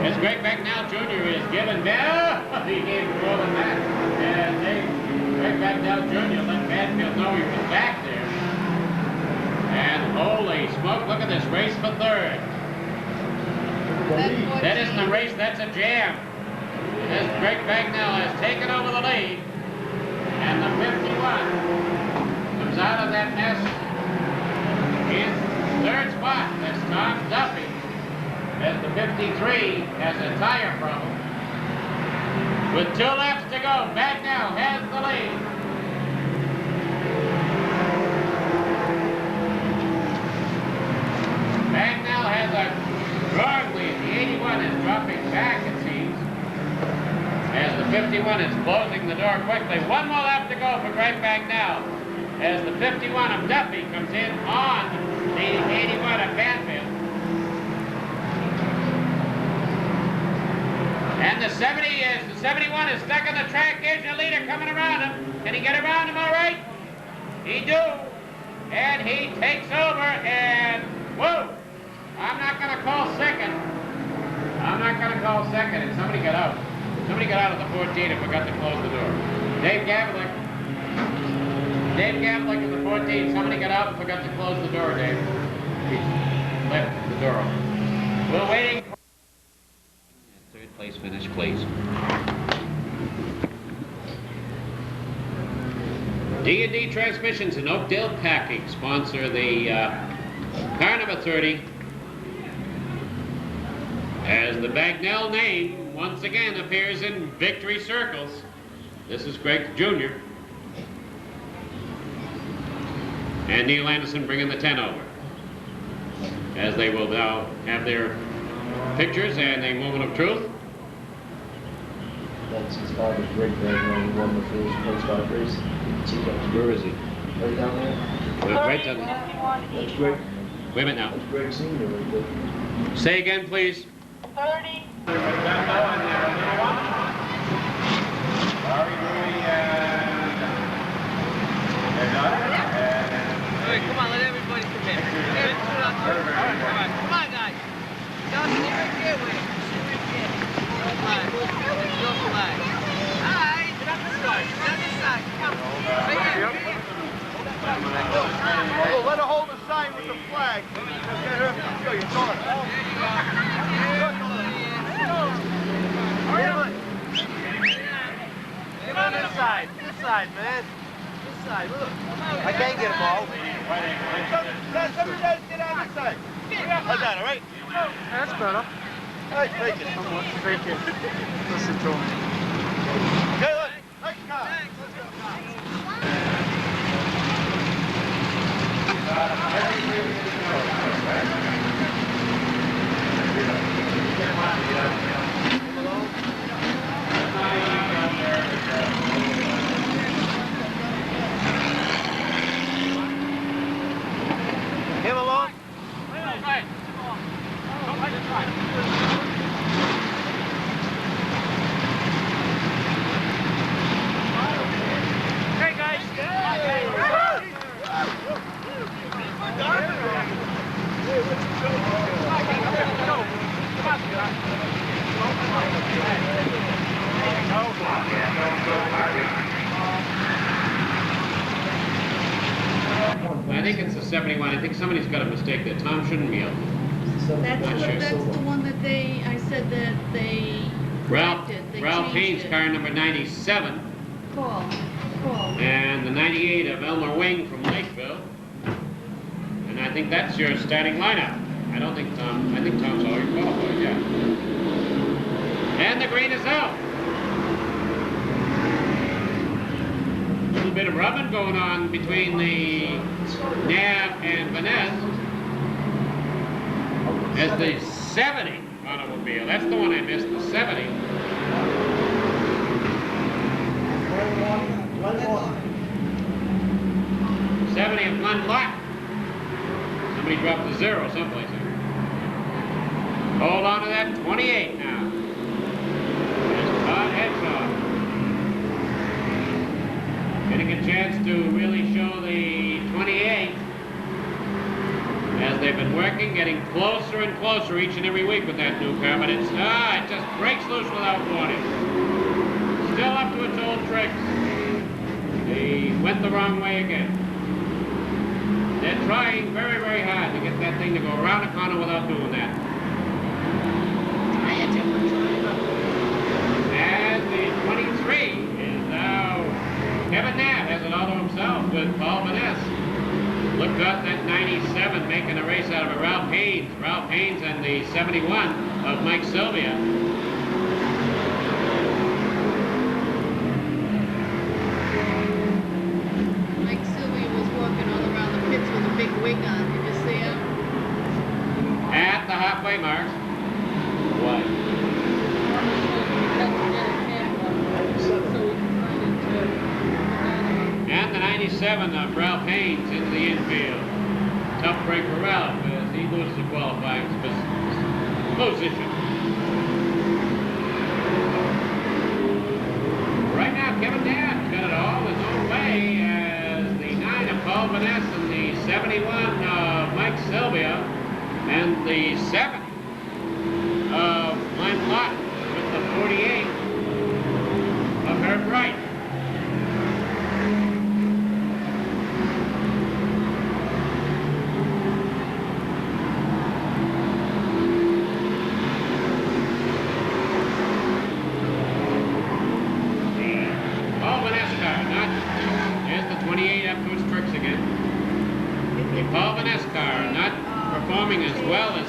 As Greg Bagnall Jr. is given, he gave more than that. And they Greg Bagnell Jr. let Banfield know he was back there. And holy smoke, look at this race for third. That isn't a race, that's a jam. As Greg Bagnell has taken over the lead. And the 51 comes out of that mess in third spot. That's Tom Duffy. As the 53 has a tire problem. With 2 laps to go, Bagnell has the lead. Bagnell has a strong lead. The 81 is dropping back, it seems. As the 51 is closing the door quickly. 1 more lap to go for Greg Bagnell. As the 51 of Duffy comes in on the 81 of Banfield. And the 71 is stuck on the track. Here's your leader coming around him. Can he get around him all right? He do. And he takes over and, whoa! I'm not going to call second. I'm not going to call second. And somebody got out. Somebody got out of the 14 and forgot to close the door. Dave Gavlik in the 14. Somebody got out and forgot to close the door, Dave. He left the door open. We're waiting. Third place finish, please. D&D Transmissions and Oakdale Packing sponsor the car number 30. As the Bagnell name once again appears in victory circles. This is Greg Jr. And Neil Anderson bringing the 10 over. As they will now have their pictures and a moment of truth. That's his father's great grandmother who won the first post-start race. Where is he? Right down there. Right down there. That's Greg. Wait a minute now. That's Greg Senior right there. Say again, please. 30. Come on, let everybody come in. Come on, guys. Don't sit right there, wait. Sit right there. Your flag. Your flag. All right, get on this side. Get on this side. Come. Right here. Oh, let her hold the sign with the flag. Get her to feel your daughter. Get on this side. This side, man. This side, look. I can't get them all. Somebody else get on this side. How's that, all right? That's better. All right, take it. Thank you. Listen to him. Okay, look. Nice car. Let's go. Him along? Hey guys! I think it's a 71. I think somebody's got a mistake there. Tom shouldn't be out. That's the one that I said that they Ralph corrected. They Haynes, changed it. car number 97. Call. And the 98 of Elmer Wing from Lakeville. And I think that's your starting lineup. I think Tom's already qualified, yeah. And the green is out. A little bit of rubbing going on between the Nav and Vanessa. As the 70 automobile, that's the one I missed, the 70. Glenn 70 of Glenn Lott. Somebody dropped the 0 someplace there. Hold on to that 28 now. There's Todd Hedgehog. Getting a chance to really show the 28 as they've been working, getting closer and closer each and every week with that new car, but it just breaks loose without warning. Still up to its old tricks. They went the wrong way again. They're trying very, very hard to get that thing to go around the corner without doing that. And the 23 is now Kevin Knapp has it all to himself with Paul Vaness. Look at that 97 making a race out of it. Ralph Haynes. Ralph Haynes and the 71 of Mike Sylvia. Mike Sylvia was walking all around the pits with a big wig on. Did you see him? At the halfway mark. What? And the 97 of Ralph Haynes into the infield. Tough break for Ralph as he loses the qualifying position. Right now, Kevin Knapp's got it all his own way as the 9 of Paul Vaness and the 71 of Mike Sylvia and the 7 of Glenn Lott with the 48 of Herb Wright.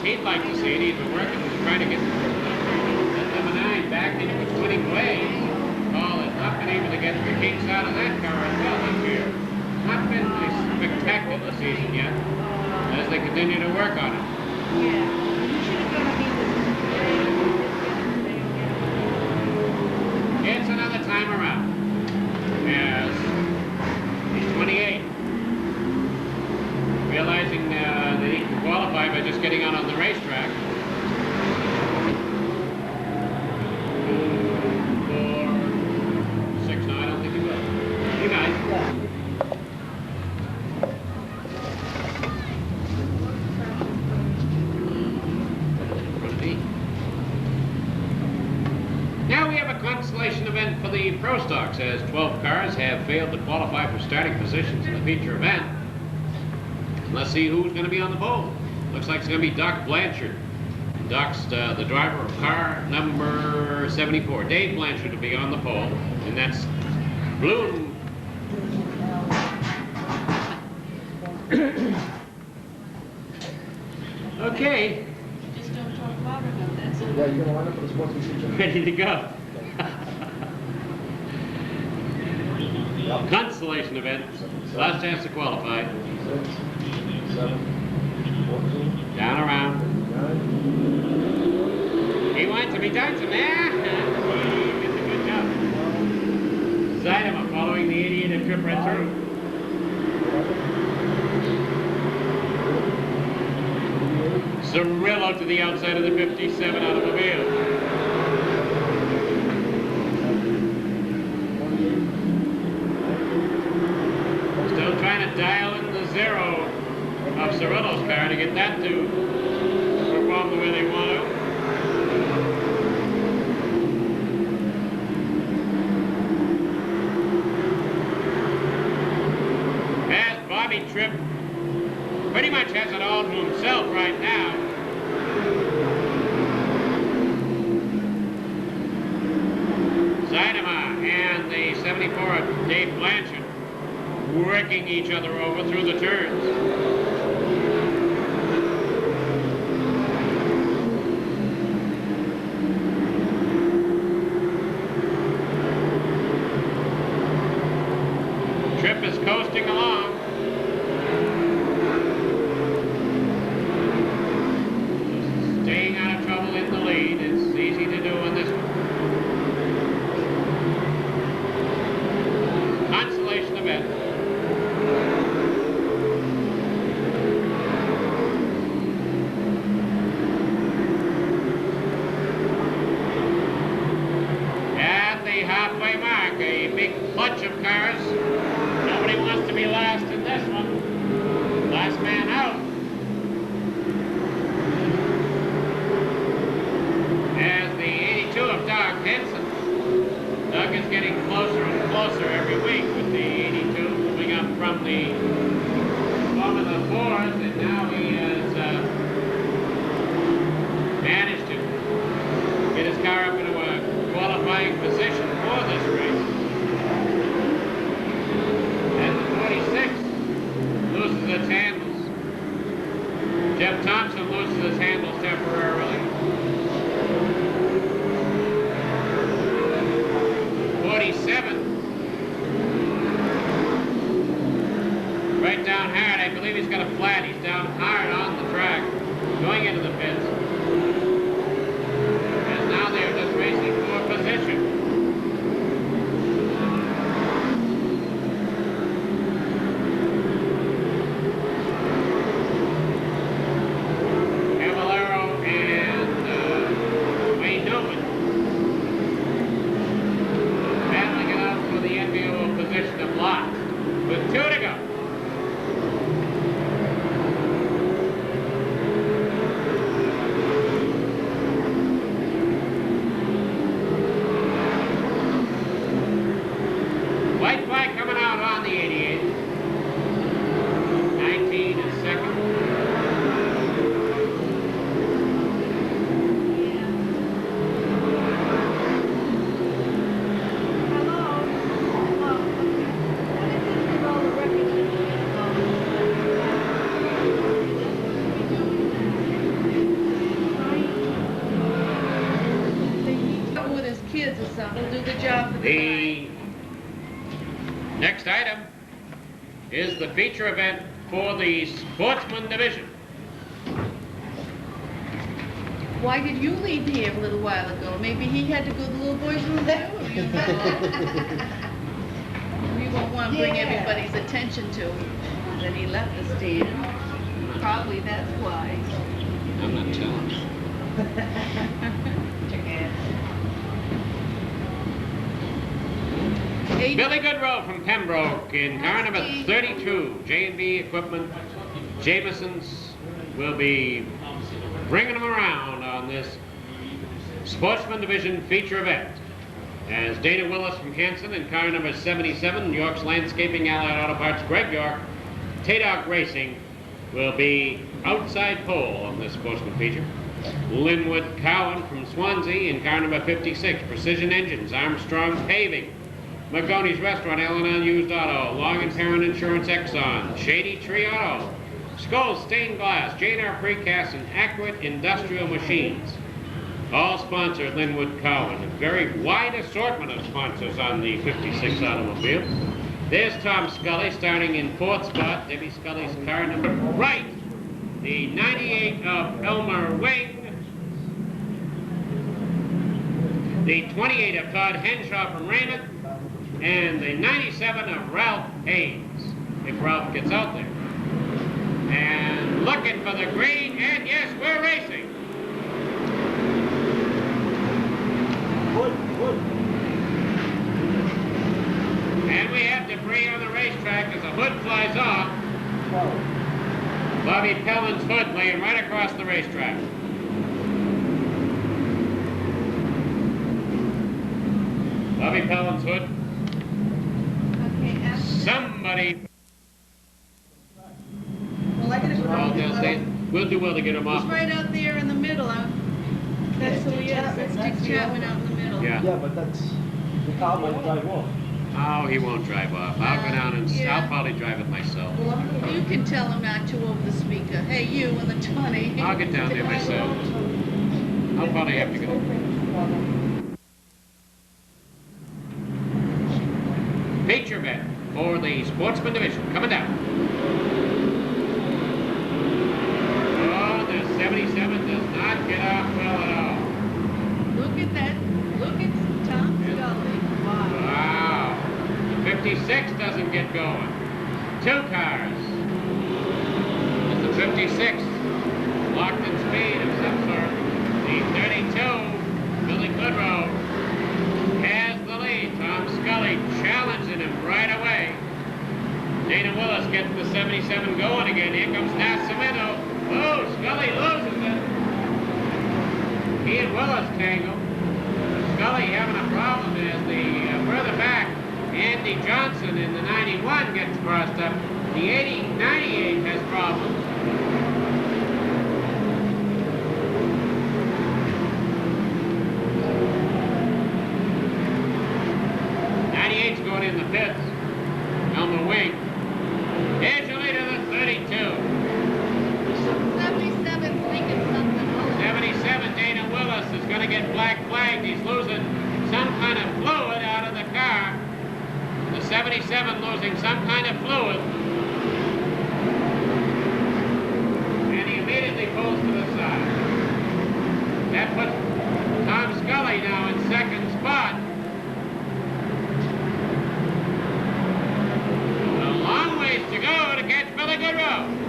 He'd like to see it. He's been working to try to get that number 9 back into its winning ways. Paul has not been able to get the kinks out of that car as well this year. Not been a spectacular season yet as they continue to work on it. It's another time around as he's 28. Realizing that he can qualify by just getting out on the racetrack. 4, 6, no, I don't think he will. He might. Now we have a consolation event for the Pro Stocks as 12 cars have failed to qualify for starting positions in the feature event. Let's see who's going to be on the pole. Looks like it's going to be Doc Blanchard. Doc's the driver of car number 74. Dave Blanchard will be on the pole, and that's blue. Okay. Just don't talk louder about that. So Yeah, you're gonna line up for the Sportsman feature. Ready to go. Consolation event. Last chance to qualify. 6, 7, 14, Down around. 9. He wants to be done to that. He gets a good job. Zidema following the 88 of Trip right through. Cirillo to the outside of the 57 automobile. Still trying to dial in the 0 of Cirillo's car to get that to perform the way they want to. As Bobby Tripp pretty much has it all to himself right now. Zidema and the 74 of Dave Blanchard working each other over through the turns. Tripp is coasting along. Staying out of trouble in the lead. It's easy to do in this one. Consolation event. At the halfway mark, a big clutch of cars. Nobody wants to be last in this one. Last man out. As the 82 of Doug Henson. Doug is getting closer and closer every week with the 88. from the Formula 4s, and now he has managed to get his car up into a qualifying position for this race. And the 46 loses its handles. Jeff Thompson loses his handles temporarily. 47. Right down hard. I believe he's got a flat. He's down hard on the track, going into the pits. And now they're just racing for position. The next item is the feature event for the Sportsman division. Why did you leave here a little while ago? Maybe he had to go to the little boys' room too? We won't want to bring everybody's attention to that he left the stand. Probably that's why. I'm not telling. Billy Goodrow from Pembroke in car number 32, J&B Equipment. Jamesons will be bringing them around on this Sportsman Division feature event. As Dana Willis from Hanson in car number 77, York's Landscaping Allied Auto Parts, Greg York, Tadoc Racing will be outside pole on this Sportsman feature. Linwood Cowan from Swansea in car number 56, Precision Engines, Armstrong Paving, Magoni's Restaurant, L&L Used Auto, Long and Parent Insurance Exxon, Shady Tree Auto, Skoll Stained Glass, J&R Precast, and Accurate Industrial Machines. All sponsored Linwood Cowan. A very wide assortment of sponsors on the 56 automobile. There's Tom Scully starting in 4th spot. Debbie Scully's car number right. The 98 of Elmer Wing. The 28 of Todd Henshaw from Raymond. And the 97 of Ralph Hayes, if Ralph gets out there. And looking for the green, and yes, we're racing. And we have debris on the racetrack as the hood flies off. Bobby Pellin's hood laying right across the racetrack. Bobby Pellin's hood. Somebody. We'll do well to get him off. He's right out there in the middle. That's who he is. That's Dick Chapman out in the middle. Yeah, but that's, the car might drive off. Oh, he won't drive off. I'll go down and I'll probably drive it myself. You can tell him not to over the speaker. Hey, you in the 20. I'll get down there myself. I'll probably have to go. Feature event for the Sportsman Division coming down. Oh, the 77 does not get off well at all. Look at that. Look at Tom Scully. Wow. The 56 doesn't get going. 2 cars. It's the 56. Locked in speed of some sort. The 32, Billy Goodrow, has the lead. Tom Scully challenging him right away. Dana Willis getting the 77 going again. Here comes Nascimento. Oh, Scully loses it. He and Willis tangle. Scully having a problem as the further back Andy Johnson in the 91 gets crossed up. The 98 has problems. 98's going in the pits. Elmer Wing. Here's your leader, the 32. 77's thinking something. 77, Dana Willis is going to get black flagged. He's losing some kind of fluid out of the car. The 77 losing some kind of fluid. And he immediately pulls to the side. That puts Tom Scully now in second spot. A long ways to go to catch Billy Goodrow.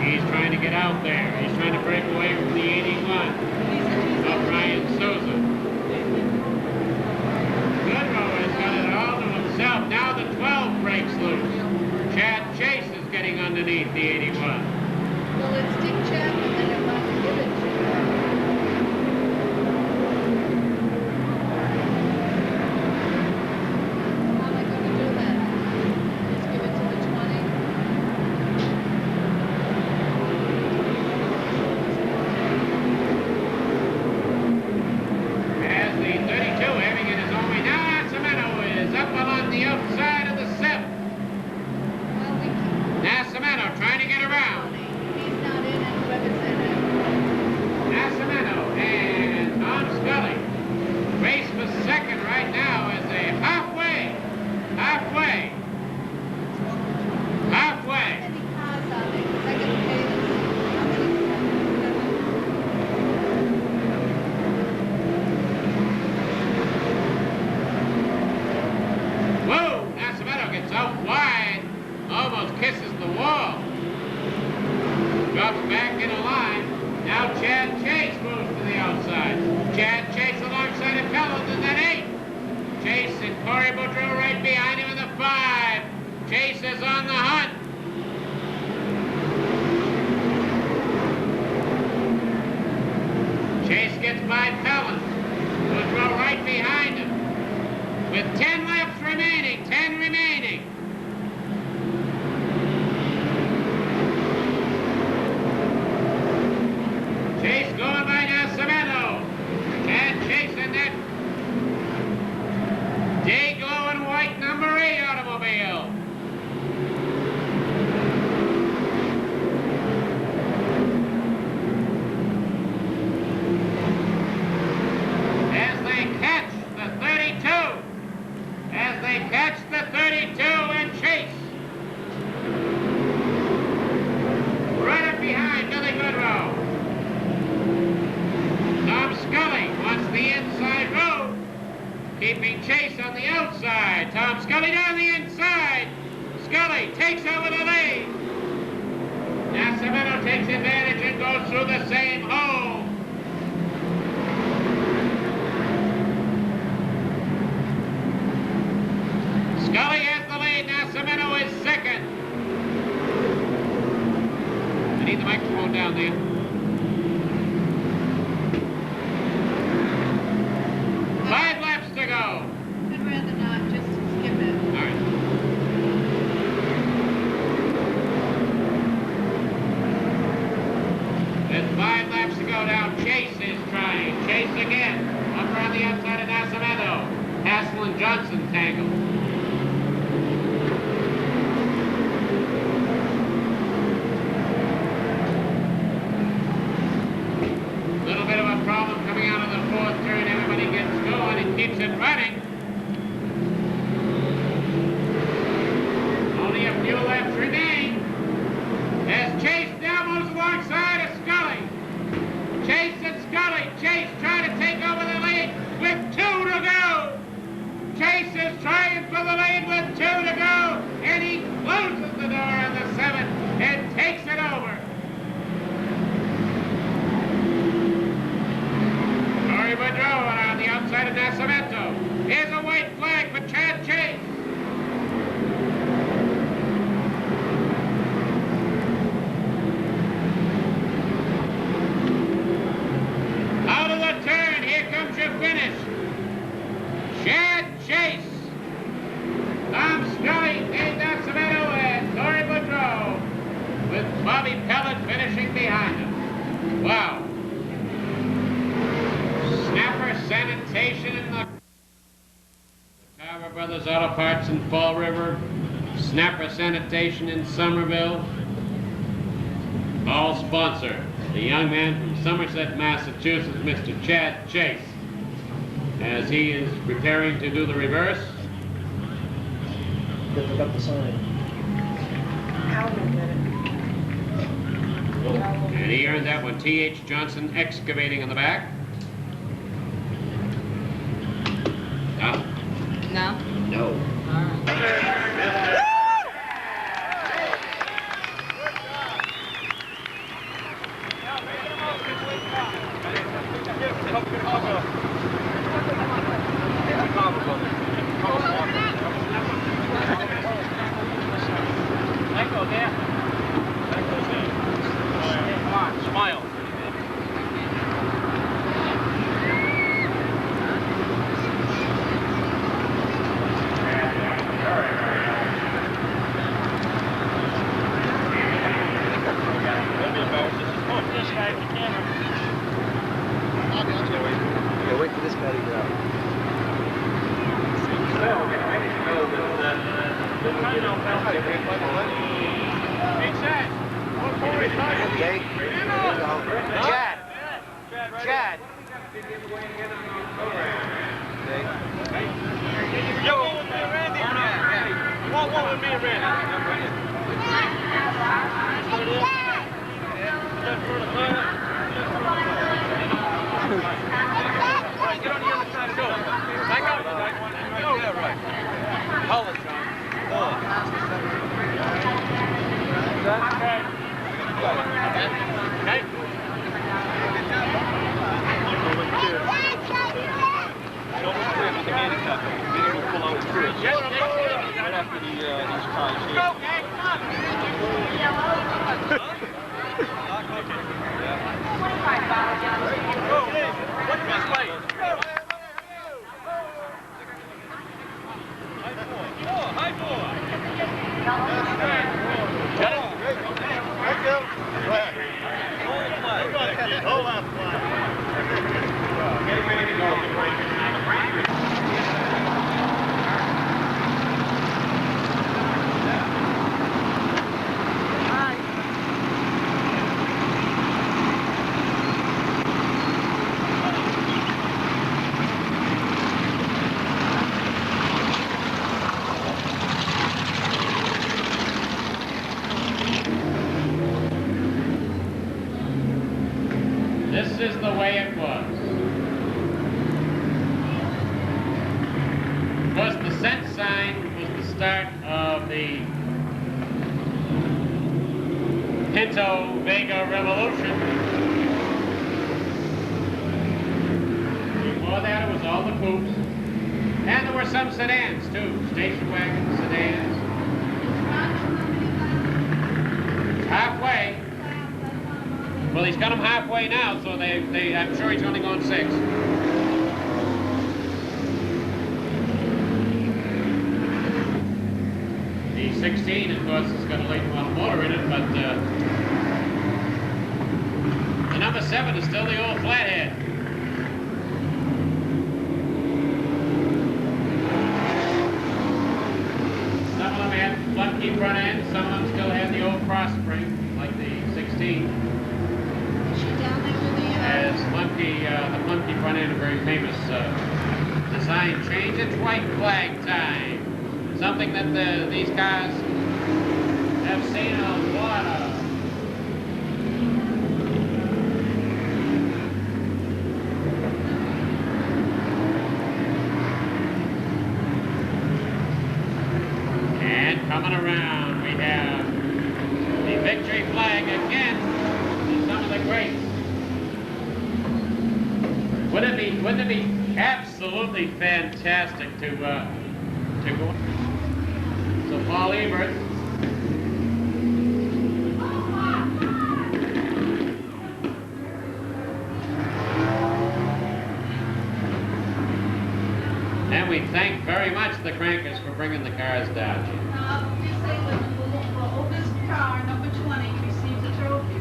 He's trying to get out there. He's trying to break away from the 81 of Ryan Souza. Goodrow has got it all to himself. Now the 12 breaks loose. Chad Chase is getting underneath the 81. Well, it's Dick Chapman that I want to give it to. How am I going to do that? Just give it to the 20? As the 32 having it his own way. Now Nascimento is up along the outside of the 7. Well, we can. Nascimento trying to get around. He's not in and whoever's in it. Nascimento and Tom Scully race for second right now as they halfway. How many cars are there? 'Cause I can pay this. How many? 7? Whoa! Nascimento gets out wide, almost kisses the wall. Drops back in a line. Now Chad Chase moves to the outside. Chad Chase alongside of Collins in that 8. Chase and Corey Boudreau right behind him in the 5. Chase is on the hunt. Chase gets by Collins. Boudreau right behind him. With 10 laps remaining, 10 remaining. Chase going by Nascimento. Chad Chase in that day glowing white number 8 automobile. As they catch the 32. As they catch the 32 and Chase. Right up behind Billy Goodrow. Tom Scully wants the inside road, keeping Chase on the outside. Tom Scully down the inside. Scully takes over the lead. Nascimento takes advantage and goes through the same hole. Scully has the lead. Nascimento is second. I need the microphone down there. Five laps to go. I'd rather not, just skip it. All right. There's 5 laps to go now. Chase is trying. Chase again. Up around the outside of Nascimento. Hassel and Johnson tangle. Little bit of a problem coming out of the 4th turn. Everybody gets going and keeps it running. Only a few laps remain. As Chase now moves alongside of Scully. Chase and Scully. Chase trying to take over the lead with 2 to go. Chase is trying for the lead with 2 to go. And he closes the door on the 7 and takes it over. outside of Nascimento. Here's a white flag for Chad Chase. Out of the turn, here comes your finish. Chad Chase, Tom Scully, Dave Nascimento, and Torrey Boudreau, with Bobby Pellet finishing behind him. Wow. Snapper Sanitation in the Carver Brothers Auto Parts in Fall River, Snapper Sanitation in Somerville. All sponsor the young man from Somerset, Massachusetts, Mr. Chad Chase, as he is preparing to do the reverse. They forgot the sign. And he earned that one. T.H. Johnson Excavating on the back. No? No. All right. Smile. Yeah, wait for this guy to get out. Hey, Chad. Okay. Chad. Chad. Yo, one with me and Randy. One with me and Randy. All right, get on the other side of the door. Back up. Yeah, right. Hold it, John. Okay. Okay. Show me clear with the handicap. Then we'll pull out the bridge. Right after these cars here. Go, gang, come on. Go, what's this way? High four. Get it? Thank you. Flag. Hold on, flag. Get ready to go. This is the way it was. Of course, the cent sign was the start of the Pinto Vega Revolution. Before that, it was all the coupes. And there were some sedans, too. Station wagons, sedans. Halfway. Well, he's got them halfway now, so I'm sure he's only going 6. The 16, of course, has got a late model motor in it, but the number 7 is still the old flathead. Some of them had Lumpkey front end, some of them still had the old cross spring, like the 16. As Lumpkey, the Lumpkey front end, a very famous design change. It's white flag time. Something that these cars have seen a lot of. And coming around, we have the victory flag again to some of the greats. Would it wouldn't it be absolutely fantastic to go? So Paul Ebert. And we thank very much the crankers for bringing the cars down. Just say when the oldest car, number 20, receives a trophy.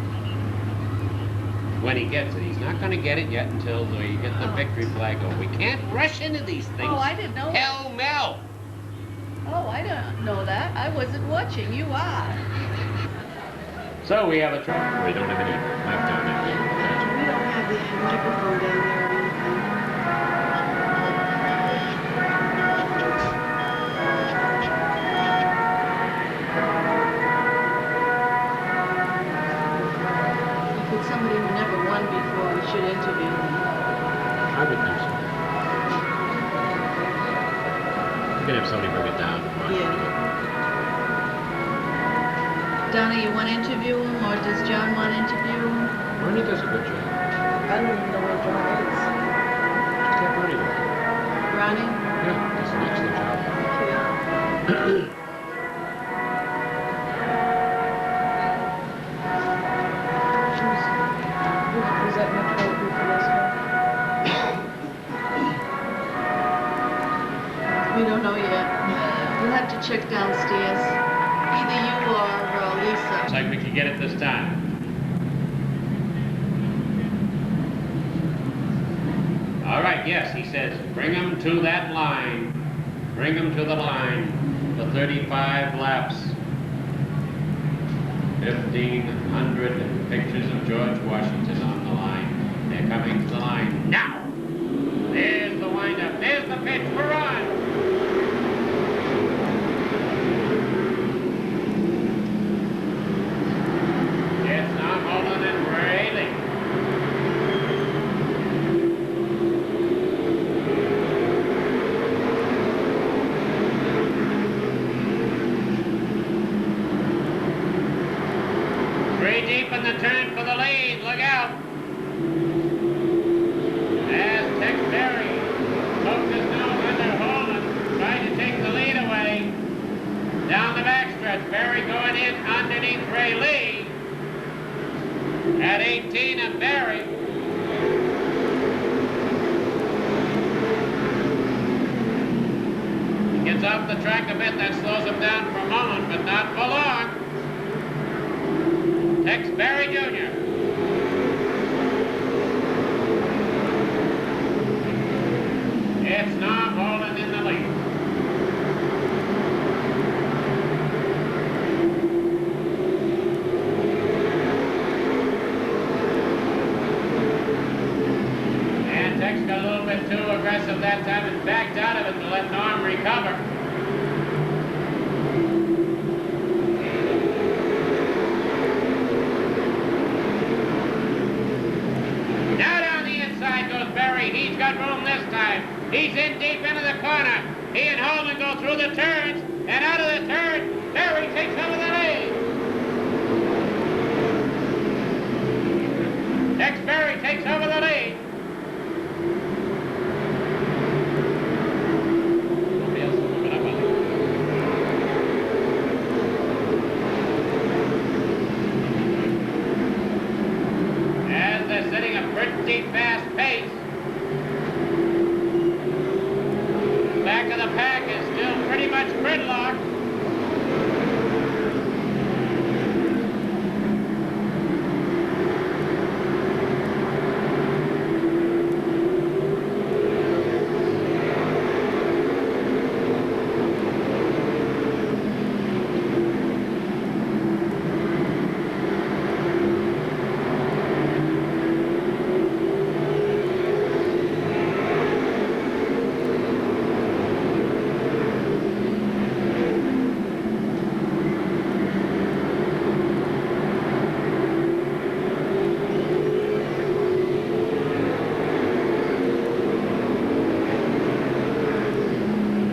When he gets it, he's not going to get it yet until we get the victory flag over. We can't rush into these things. Oh, I didn't know that. Hell, Mel. Oh, I don't know that. I wasn't watching. You are. So we have a trophy. We don't have any left on it. We don't have the microphone down there or anything. If it's somebody who never won before, we should interview them. I would think so. You can have somebody bring it down. Yeah. Donna, you want to interview him, or does John want to interview him? Ronnie does a good job. I don't even know where John is. Just have Ronnie do it. Ronnie? Yeah, does an excellent job. Who's that my trophy for this one? We don't know yet. We'll have to check downstairs. Either you or Lisa. Looks like we can get it this time. All right, yes, he says, bring them to that line. Bring them to the line. The 35 laps. 1,500 pictures of George Washington on the line. They're coming to the line now. There's the windup. There's the pitch. We're on. It's Tom Holland and Braley. Three deep in the turn for the lead. Look out. As Tex Berry poked his nose under Holland, trying to take the lead away. Down the backstretch, Berry going in underneath Ray Lee. At 18 of Berry. He gets off the track a bit, that slows him down for a moment, but not for long. Tex Berry Jr. It's Norm Holland in the lead. And Tex got a little bit too aggressive that time and backed out of it to let Norm recover. Now down the inside goes Berry. He's got room this time. He's in deep into the corner. He and Holman go through the turns, and out of the turn, Berry takes over the lead. Tex Berry takes over the lead. Nobody else is moving up on it. As they're setting a pretty fast pace. Back of the pack is still pretty much gridlocked.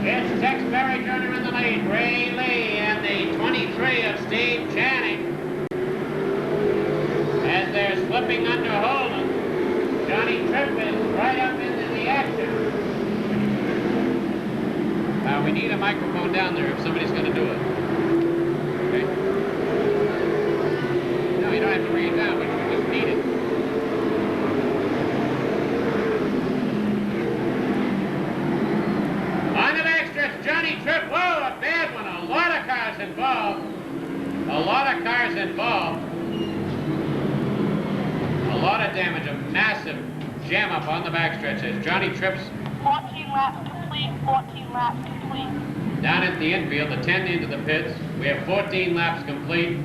It's Tex Berry Jr. in the lead, Ray Lee, and the 23 of Steve Channing. As they're slipping under Holden, Johnny Tripp is right up in the we need a microphone down there if somebody's going to do it. Okay? No, you don't have to bring it down, but we just need it. On the backstretch, Johnny Tripp. Whoa, a bad one. A lot of cars involved. A lot of cars involved. A lot of damage. A massive jam up on the backstretch as Johnny Tripp's 14 laps complete, 14 laps complete. down at the infield, the 10 into the pits. We have 14 laps complete.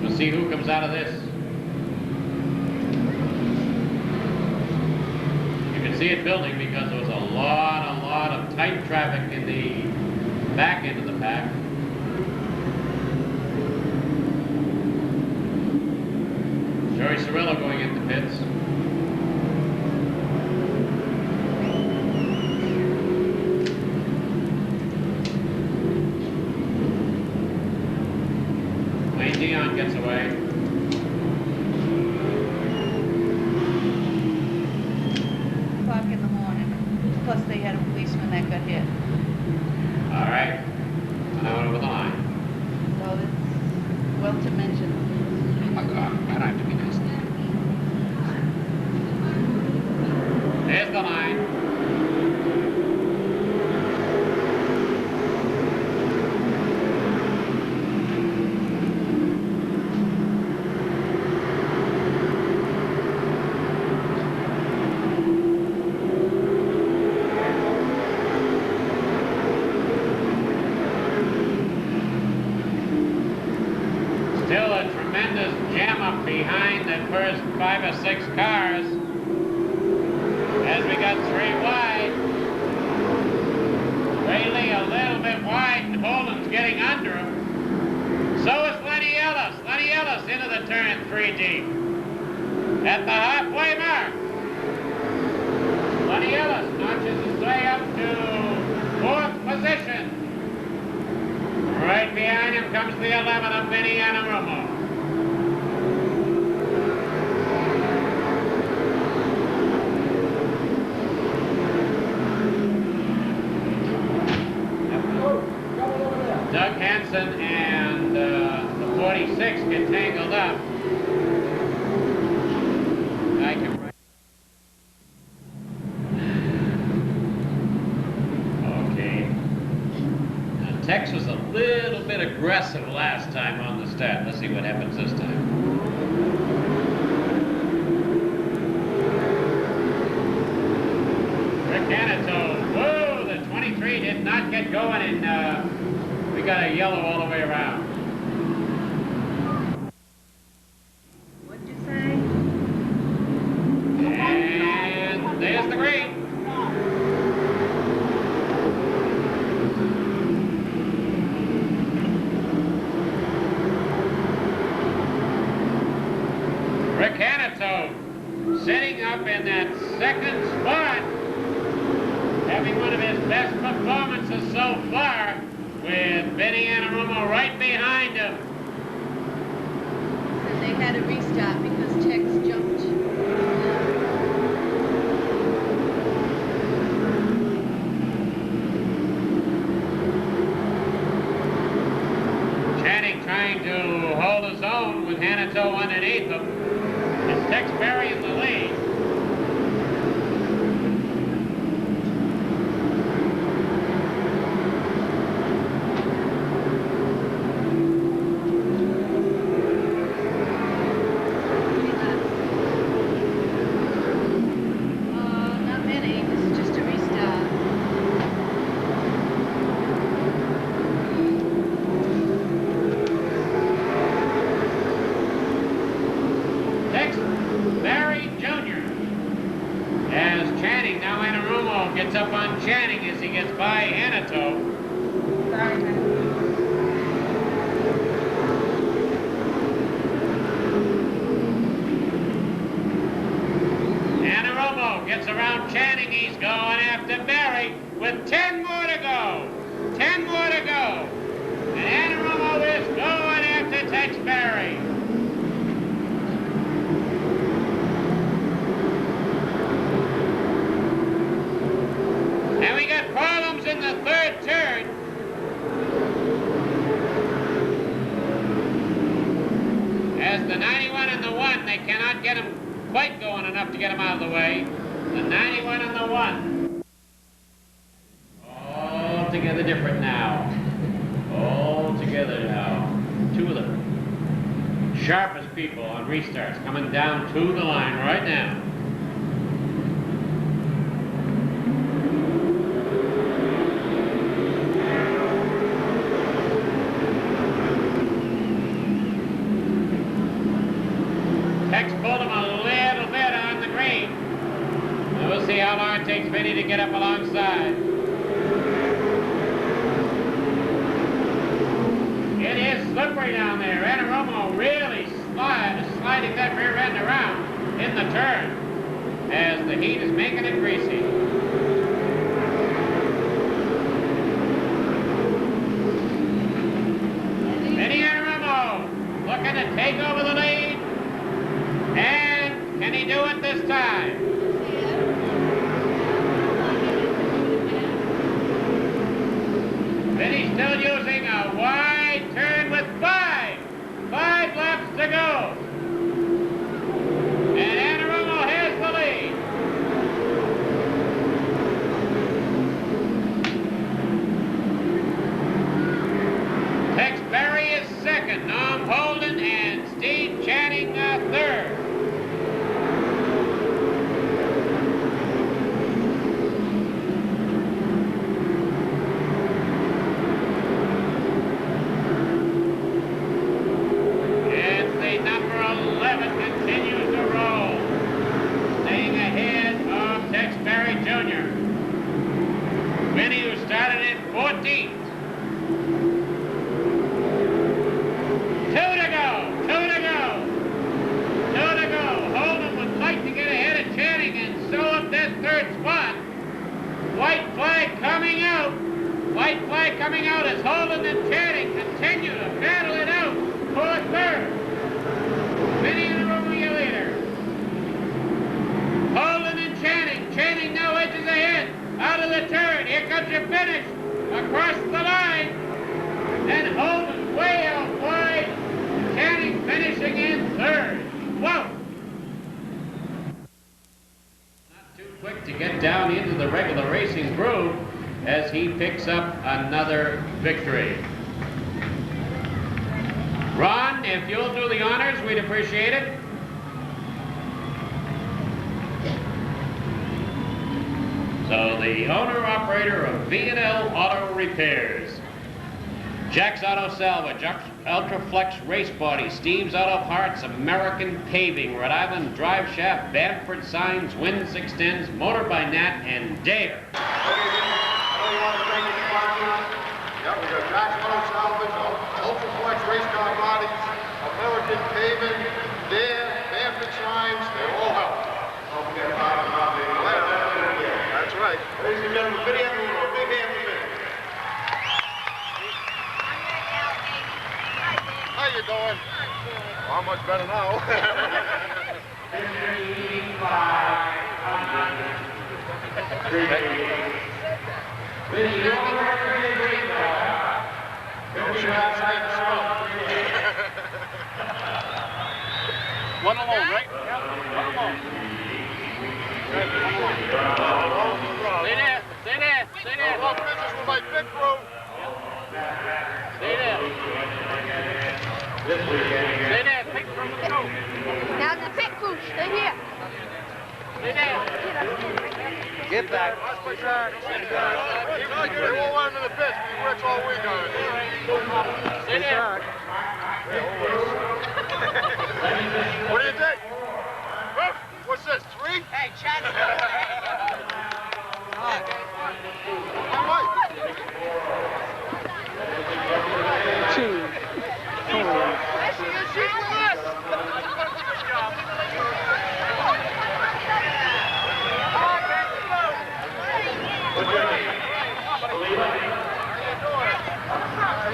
We'll see who comes out of this. You can see it building because there was a lot of tight traffic in the back end of the pack. Joey Cirillo going into pits. Wayne Dion gets away. O'clock in the morning. Plus they had a policeman that got hit. All right. Out over the line. So it's well to mention. Oh my God, I don't have to be nice. There's the line. Still a tremendous jam up behind the first 5 or 6 cars. As we got 3 wide. Rayleigh a little bit wide and Holden's getting under him. So is Lenny Ellis. Lenny Ellis into the turn 3 deep. At the halfway mark. Lenny Ellis notches his way up to 4th position. Right behind him comes the 11 of Vinny Anarumo. Doug Hansen and the 46 get tangled up. I can... Okay. Now, Tex was a little bit aggressive last time on the start. Let's see what happens this time. Rick Anatole. Whoa, the 23 did not get going and we got a yellow all the way around. What'd you say? And there's the green. Rick Anatole sitting up in that 2nd spot, having one of his best performances so far, with Vinny Anarumo right behind him. And they had a restart because Tex jumped. Channing trying to hold his own with Hanito underneath him. It's Tex Berry in the lead. Not many. This is just a restart. Tex Berry Jr. as Channing, now Anarumo gets up on Channing as he gets by Hanito. Sorry, man. Anarumo gets around Channing. He's going after Berry with 10 more to go. 10 more to go. And Anarumo is going after Tex Berry. And we got problems in the cannot get him quite going enough to get him out of the way. The 91 and the 1. Altogether different now. All together now. Two of the sharpest people on restarts coming down to the line right now. Tex pulled him a little bit on the green. And we'll see how long it takes Vinny to get up alongside. It is slippery down there. Anaromo really sliding that rear end around in the turn as the heat is making it greasy. Vinny Anaromo looking to take over the lead. And can he do it this time? Vinny's still using a wide turn with five laps to go. And Anaromo has the lead. Tex Berry is second, Norm Holden and Steve Channing third. Coming out as Holden and Channing continue to battle it out for third. Vinny Anaromo, your leader. Holden and Channing. Channing now edges ahead. Out of the turn. Here comes your finish. Across the line. And Holden way out wide. Channing finishing in third. Whoa! Not too quick to get down into the regular racing groove as he picks up another victory. Ron, if you'll do the honors, we'd appreciate it. So the owner-operator of V&L Auto Repairs, Jack's Auto Salvage, Ultraflex Race Body, Steve's Auto Parts, American Paving, Rhode Island Drive Shaft, Bamford Signs, Winds Extends, Motor by Nat, and Dare. Yep, we got Jack's Auto Salvage, Ultraflex Race Car Bodies, American Paving, Dare, Bamford Signs, they all help. Don't forget about the That's right. Ladies and gentlemen, big hand for Vinny. How you doing? Well, much better now. One alone, right? One alone. Stay there, stay there, stay there. Well, business with my big crew. Stay there. Stay there, pit crew, let's go. Now the pit crew, stay here. Stay there. Get back. They won't let him in the pits. He works all week on it. Stay there. What do you think? What's this, 3? Hey, Chad. All right. 2, 4. She's with us. Good job.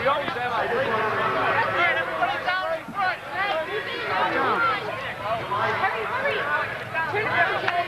You always have a great Everybody down in front. Hurry, hurry. Turn around, Jay.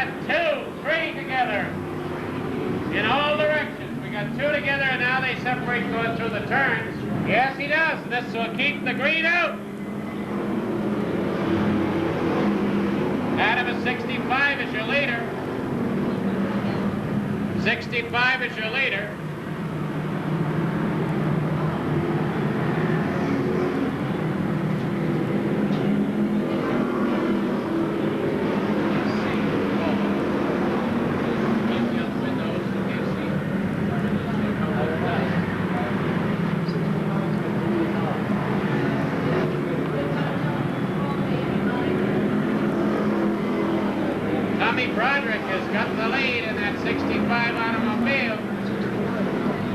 got 2, 3 together in all directions. We got 2 together, and now they separate going through the turns. Yes, he does. This will keep the green out. Adam is 65 is your leader. 65 is your leader. Tommy Broderick has got the lead in that 65 automobile.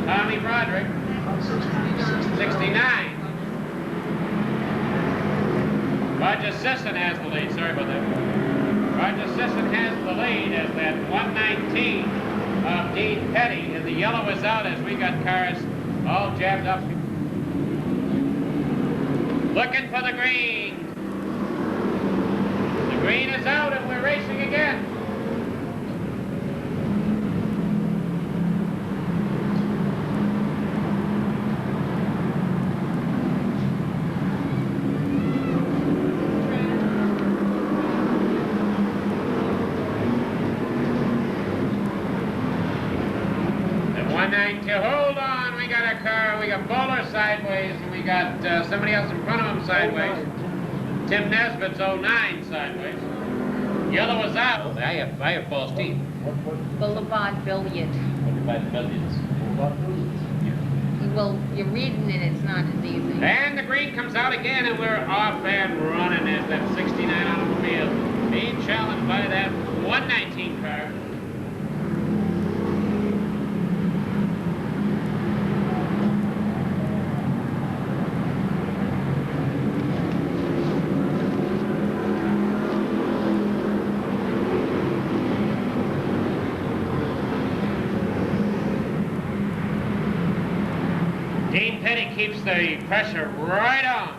Tommy Broderick, 69. Roger Sisson has the lead. Sorry about that. Roger Sisson has the lead as that 119 of Dean Petty. And the yellow is out as we got cars all jammed up. Looking for the green. The green is out and we're racing again. Hold on, we got a car, we got Bowler sideways, and we got somebody else in front of him sideways. Tim Nesbitt's 09 sideways. Yellow is out. I have false teeth. Boulevard Billiard. Boulevard Billiards. Well, you're reading it, it's not as easy. And the green comes out again, and we're off and running as that 69 automobile being challenged by that 119 car. Dean Petty keeps the pressure right on.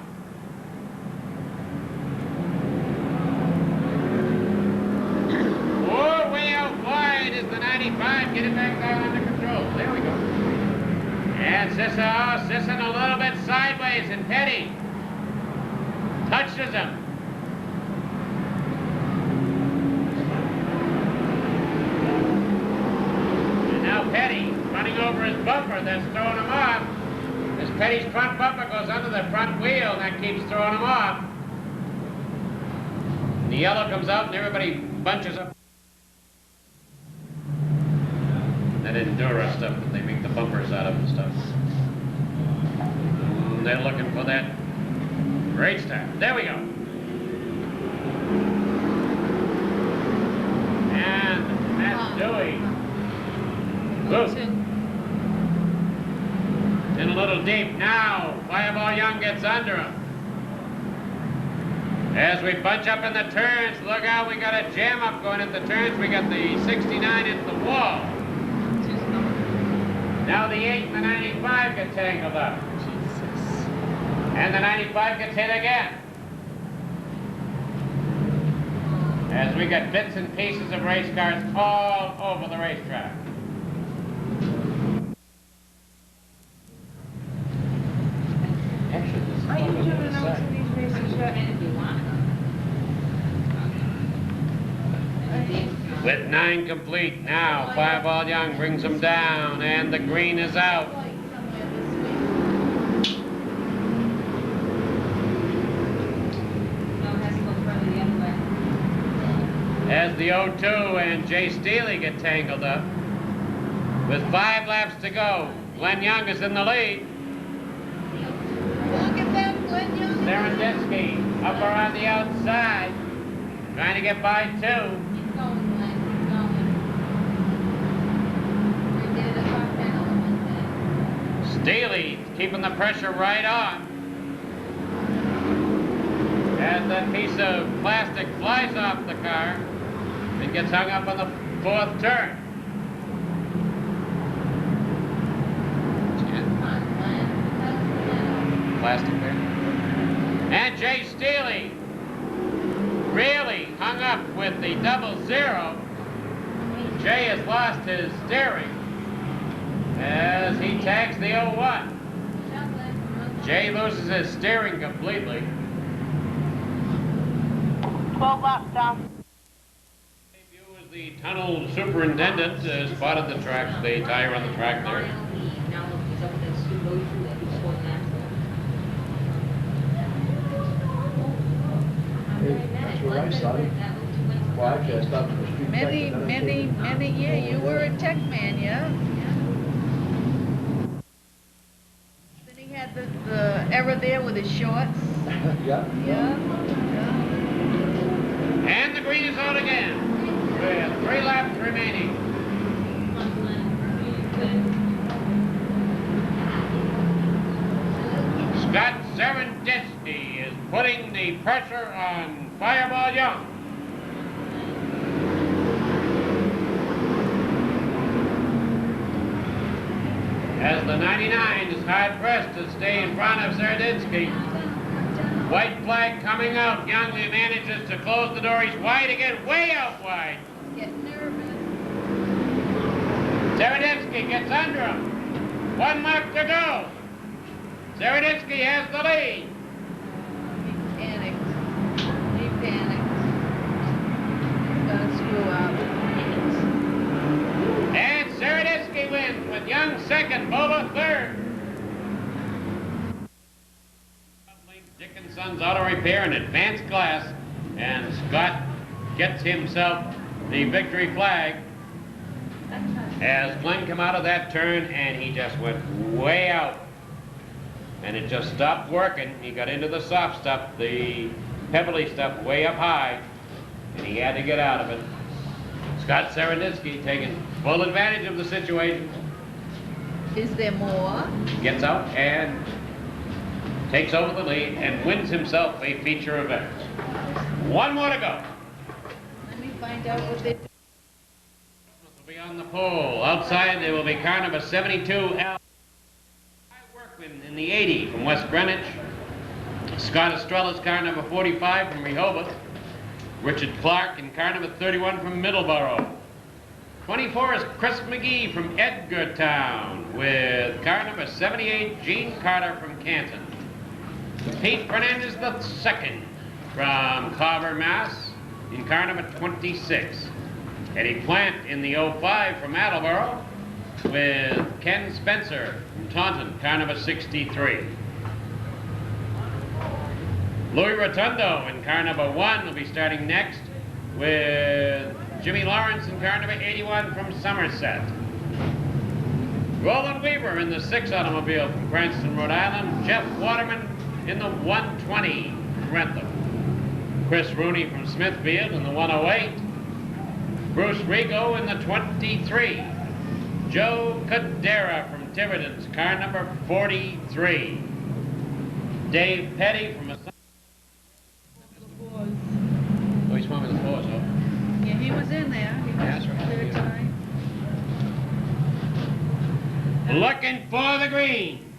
Oh, way out wide is the 95. Get it back down under control. There we go. And Sisson a little bit sideways, and Petty touches him. And now Petty running over his bumper that's throwing him off. As Petty's front bumper goes under the front wheel, and that keeps throwing him off. The yellow comes out, and everybody bunches up. That Endura stuff that they make the bumpers out of and stuff. And they're looking for that great start. There we go. And Matt Dewey. Whoa. In a little deep now. Fireball Young gets under him. As we bunch up in the turns, look out, we got a jam up going at the turns. We got the 69 into the wall. Now the 8 and the 95 get tangled up. Jesus. And the 95 gets hit again. As we got bits and pieces of race cars all over the racetrack. Are you doing notes in these races yet? With 9 complete, now Fireball Young brings them down, and the green is out. As the 02 and Jay Steely get tangled up. With 5 laps to go, Glenn Young is in the lead. Look at them, Glenn Young. Serenditsky up around the outside, trying to get by 2. Keep going, Glenn, keep going. We did a top 10 element there. Steely keeping the pressure right on. As that piece of plastic flies off the car and gets hung up on the 4th turn. Plastic there. And Jay Steely really hung up with the 00 Jay has lost his steering as he tags the 01. Jay loses his steering completely. 12 laps down. Debut as the tunnel superintendent spotted the tire on the track there. That's where I started. Well, actually, I started from the street. Many, yeah, you were a tech man, yeah? Then he had the error there with his shorts. Yeah. Yeah. And the green is out again with 3 laps remaining. Scott Serenditsky is putting the pressure on Fireball Young. As the 99 is hard pressed to stay in front of Serenditsky. White flag coming out. Young manages to close the door. He's wide again, way out wide. Getting nervous. Serenditsky gets under him. 1 lap to go. Serenditsky has the lead. He panicked. Gonna screw up. And Serenditsky wins with Young second, Bova third. Dickinson's Auto Repair in advanced class, and Scott gets himself the victory flag as Glenn come out of that turn, and he just went way out. And it just stopped working. He got into the soft stuff, the pebbly stuff way up high, and he had to get out of it. Scott Serenditsky taking full advantage of the situation. Is there more? Gets out and takes over the lead and wins himself a feature event. 1 more to go. Let me find out what they do. Will be on the pole. Outside there will be car number 72L. Workman in the 80 from West Greenwich. Scott Estrella's car number 45 from Rehoboth. Richard Clark in car number 31 from Middleborough. 24 is Chris McGee from Edgartown with car number 78, Gene Carter from Canton. Pete Fernandez II from Carver, Mass in car number 26. Eddie Plant in the 05 from Attleboro with Ken Spencer from Taunton, car number 63. Louis Rotundo in car number 1 will be starting next with Jimmy Lawrence in car number 81 from Somerset. Roland Weaver in the 6 automobile from Cranston, Rhode Island. Jeff Waterman in the 120 from Rentham. Chris Rooney from Smithfield in the 108. Bruce Rigo in the 23. Joe Cadera from Tiverton's, car number 43. Dave Petty from a... Oh, he's swimming the fours, huh? Yeah, he was in there. He was That's right. third time. Looking for the green.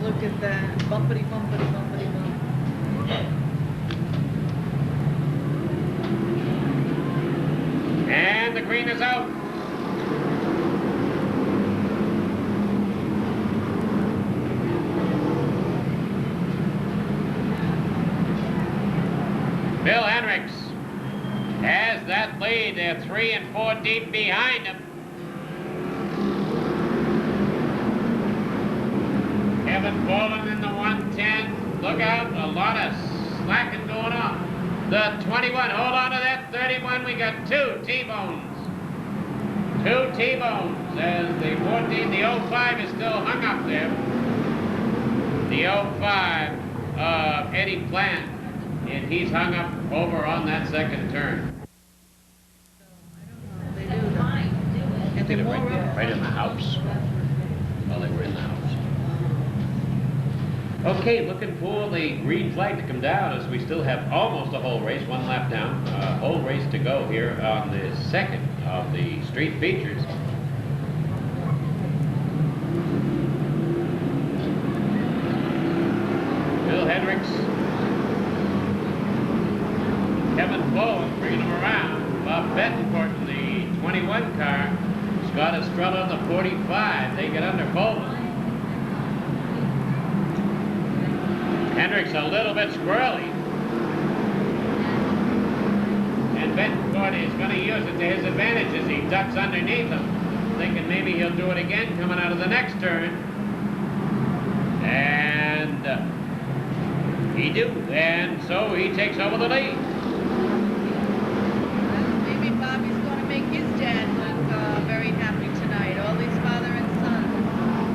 Look at that. Bumpity, bumpity, bumpity, bump. And the green is out. Bill Hendricks has that lead. They're 3 and 4 deep behind him. Kevin Boland in the 110. Look out, a lot of slacking going on. The 21, hold on to that 31. We got 2 T-bones. 2 T-bones as the 14, the 05 is still hung up there. The 05 of Eddie Plant, and he's hung up over on that second turn. They do that. And Did they it wore right, up. right in the house. While they were in the house. Okay, looking for the green flag to come down as we still have almost a whole race, 1 lap down. A whole race to go here on the second of the street features. Bill Hendricks, Kevin Bowen bringing them around. Bob Bettencourt in the 21 car. Scott Estrella in the 45. They get under Bowman. Hendricks a little bit squirrely. And Bettencourt is going to use it to his advantage as he ducks underneath him, thinking maybe he'll do it again coming out of the next turn. And he do, and so he takes over the lead. Well, maybe Bobby's going to make his dad look very happy tonight. All these father and son.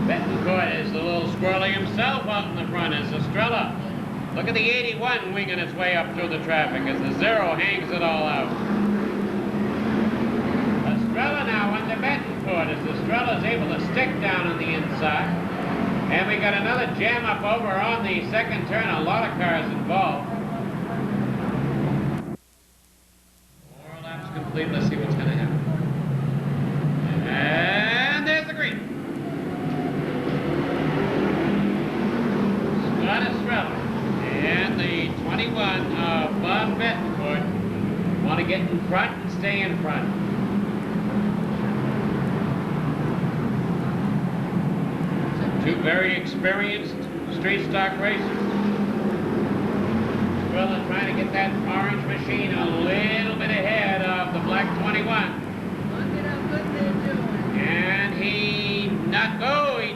Bettencourt is a little squirrely himself out in the front as Estrella. Look at the 81 winging its way up through the traffic as the 0 hangs it all out. Estrella now under Bettencourt as Estrella is able to stick down on the inside. And we got another jam up over on the second turn. A lot of cars involved. 4 laps complete. Let's see what's going to happen. And there's the green. Scott Estrella and the 21 of Bob Bettencourt want to get in front and stay in front. Two very experienced street stock racers. Estrella trying to get that orange machine a little bit ahead of the black 21. Look at how good they're doing. And he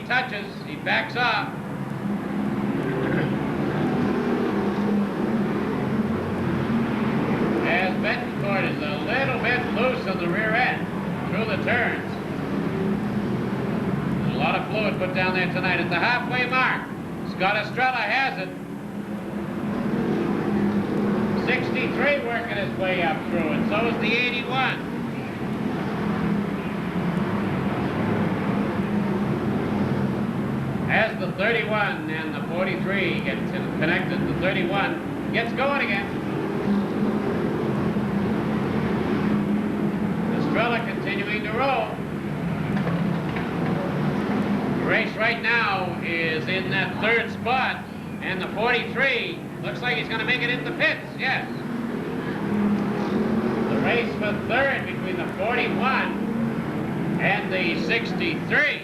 touches, he backs off. As Bettencourt is a little bit loose on the rear end through the turns. A lot of fluid put down there tonight at the halfway mark. Scott Estrella has it. 63 working his way up through it. So is the 81. As the 31 and the 43 get connected, the 31 gets going again. Estrella continuing to roll. The race right now is in that third spot, and the 43 looks like he's going to make it into pits, yes. The race for third between the 41 and the 63.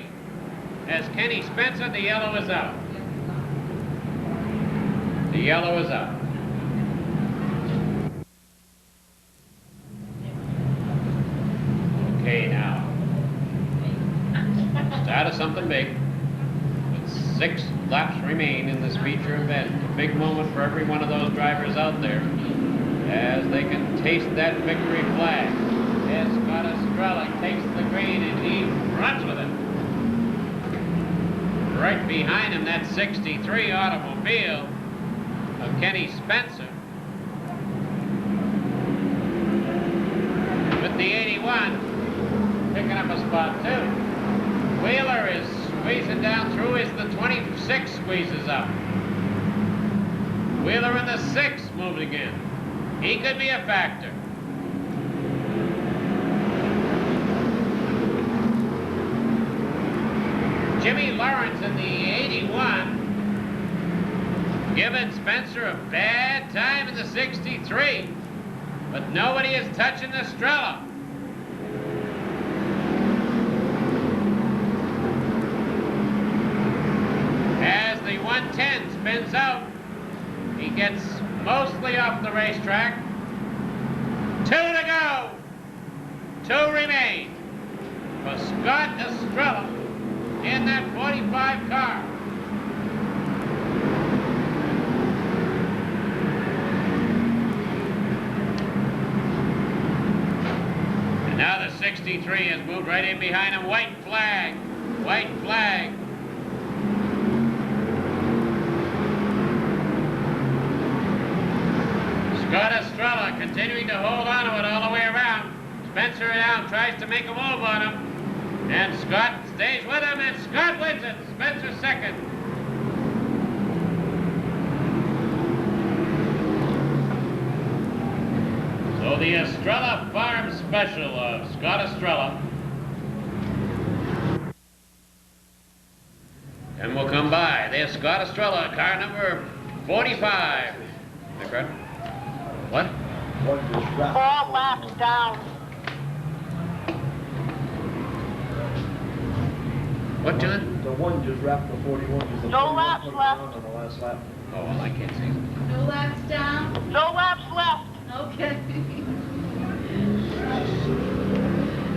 As Kenny Spencer, the yellow is out. The yellow is out. Okay, now. Start of something big. With 6 laps remain in this feature event. A big moment for every one of those drivers out there as they can taste that victory flag. As Scott Estrella takes the green and he runs with it. Right behind him, that 63 automobile of Kenny Spencer. With the 81 picking up a spot too. Wheeler is squeezing down through as the 26 squeezes up. Wheeler in the 6 moved again. He could be a factor. Jimmy Lawrence in the 81 giving Spencer a bad time in the 63, but nobody is touching Estrella. As the 110 spins out, he gets mostly off the racetrack. 2 to go. 2 remain for Scott Estrella in that 45 car. And now the 63 has moved right in behind him. White flag. White flag. Scott Estrella continuing to hold on to it all the way around. Spencer down, tries to make a move on him. And Scott stays with him, and Scott wins it. Spencer second. So the Estrella Farm Special of Scott Estrella. And we'll come by. There's Scott Estrella, car number 45. What? One just wrapped. 4 laps down. What, John? The one just wrapped the 41. Just the No 41 laps coming left. around on the last lap. Oh, well, I can't see. No laps down? No laps left. Okay.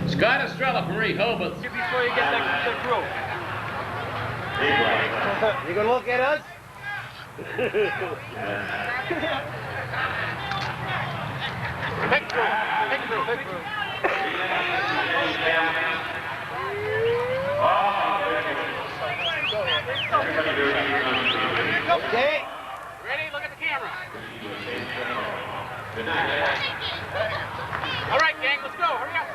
Scott Estrella from Rehoboth. Before you get that through. You gonna look at us? Pick through. Pick through. Pick through. Okay. Ready? Look at the camera. All right, gang, let's go. Hurry up.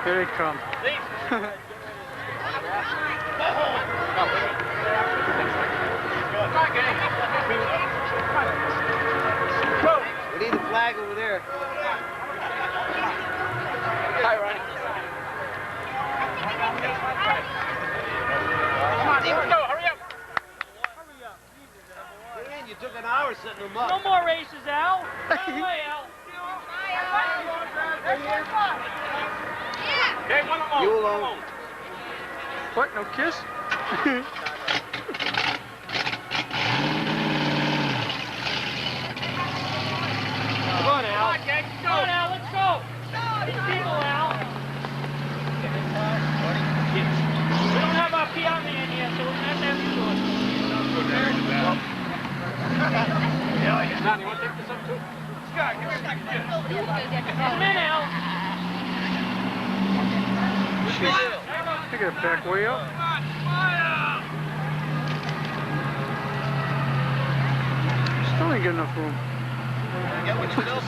Here they come. We need the flag over there. Hi, Ronnie. Come on, let's go. Hurry up. Get in. You took an hour setting them up. No more races, Al. No way, Al. Okay, one alone. You alone. What? No kiss? Come on, Al. Come on, gang, Come on, Al, let's go. These people, Al. We don't have our PR man here, so we're going to have you do it. Now, you want to take this up too? Scott, give me a second. Come in, Al. You gotta back way up. Still ain't got enough room. Get what you know,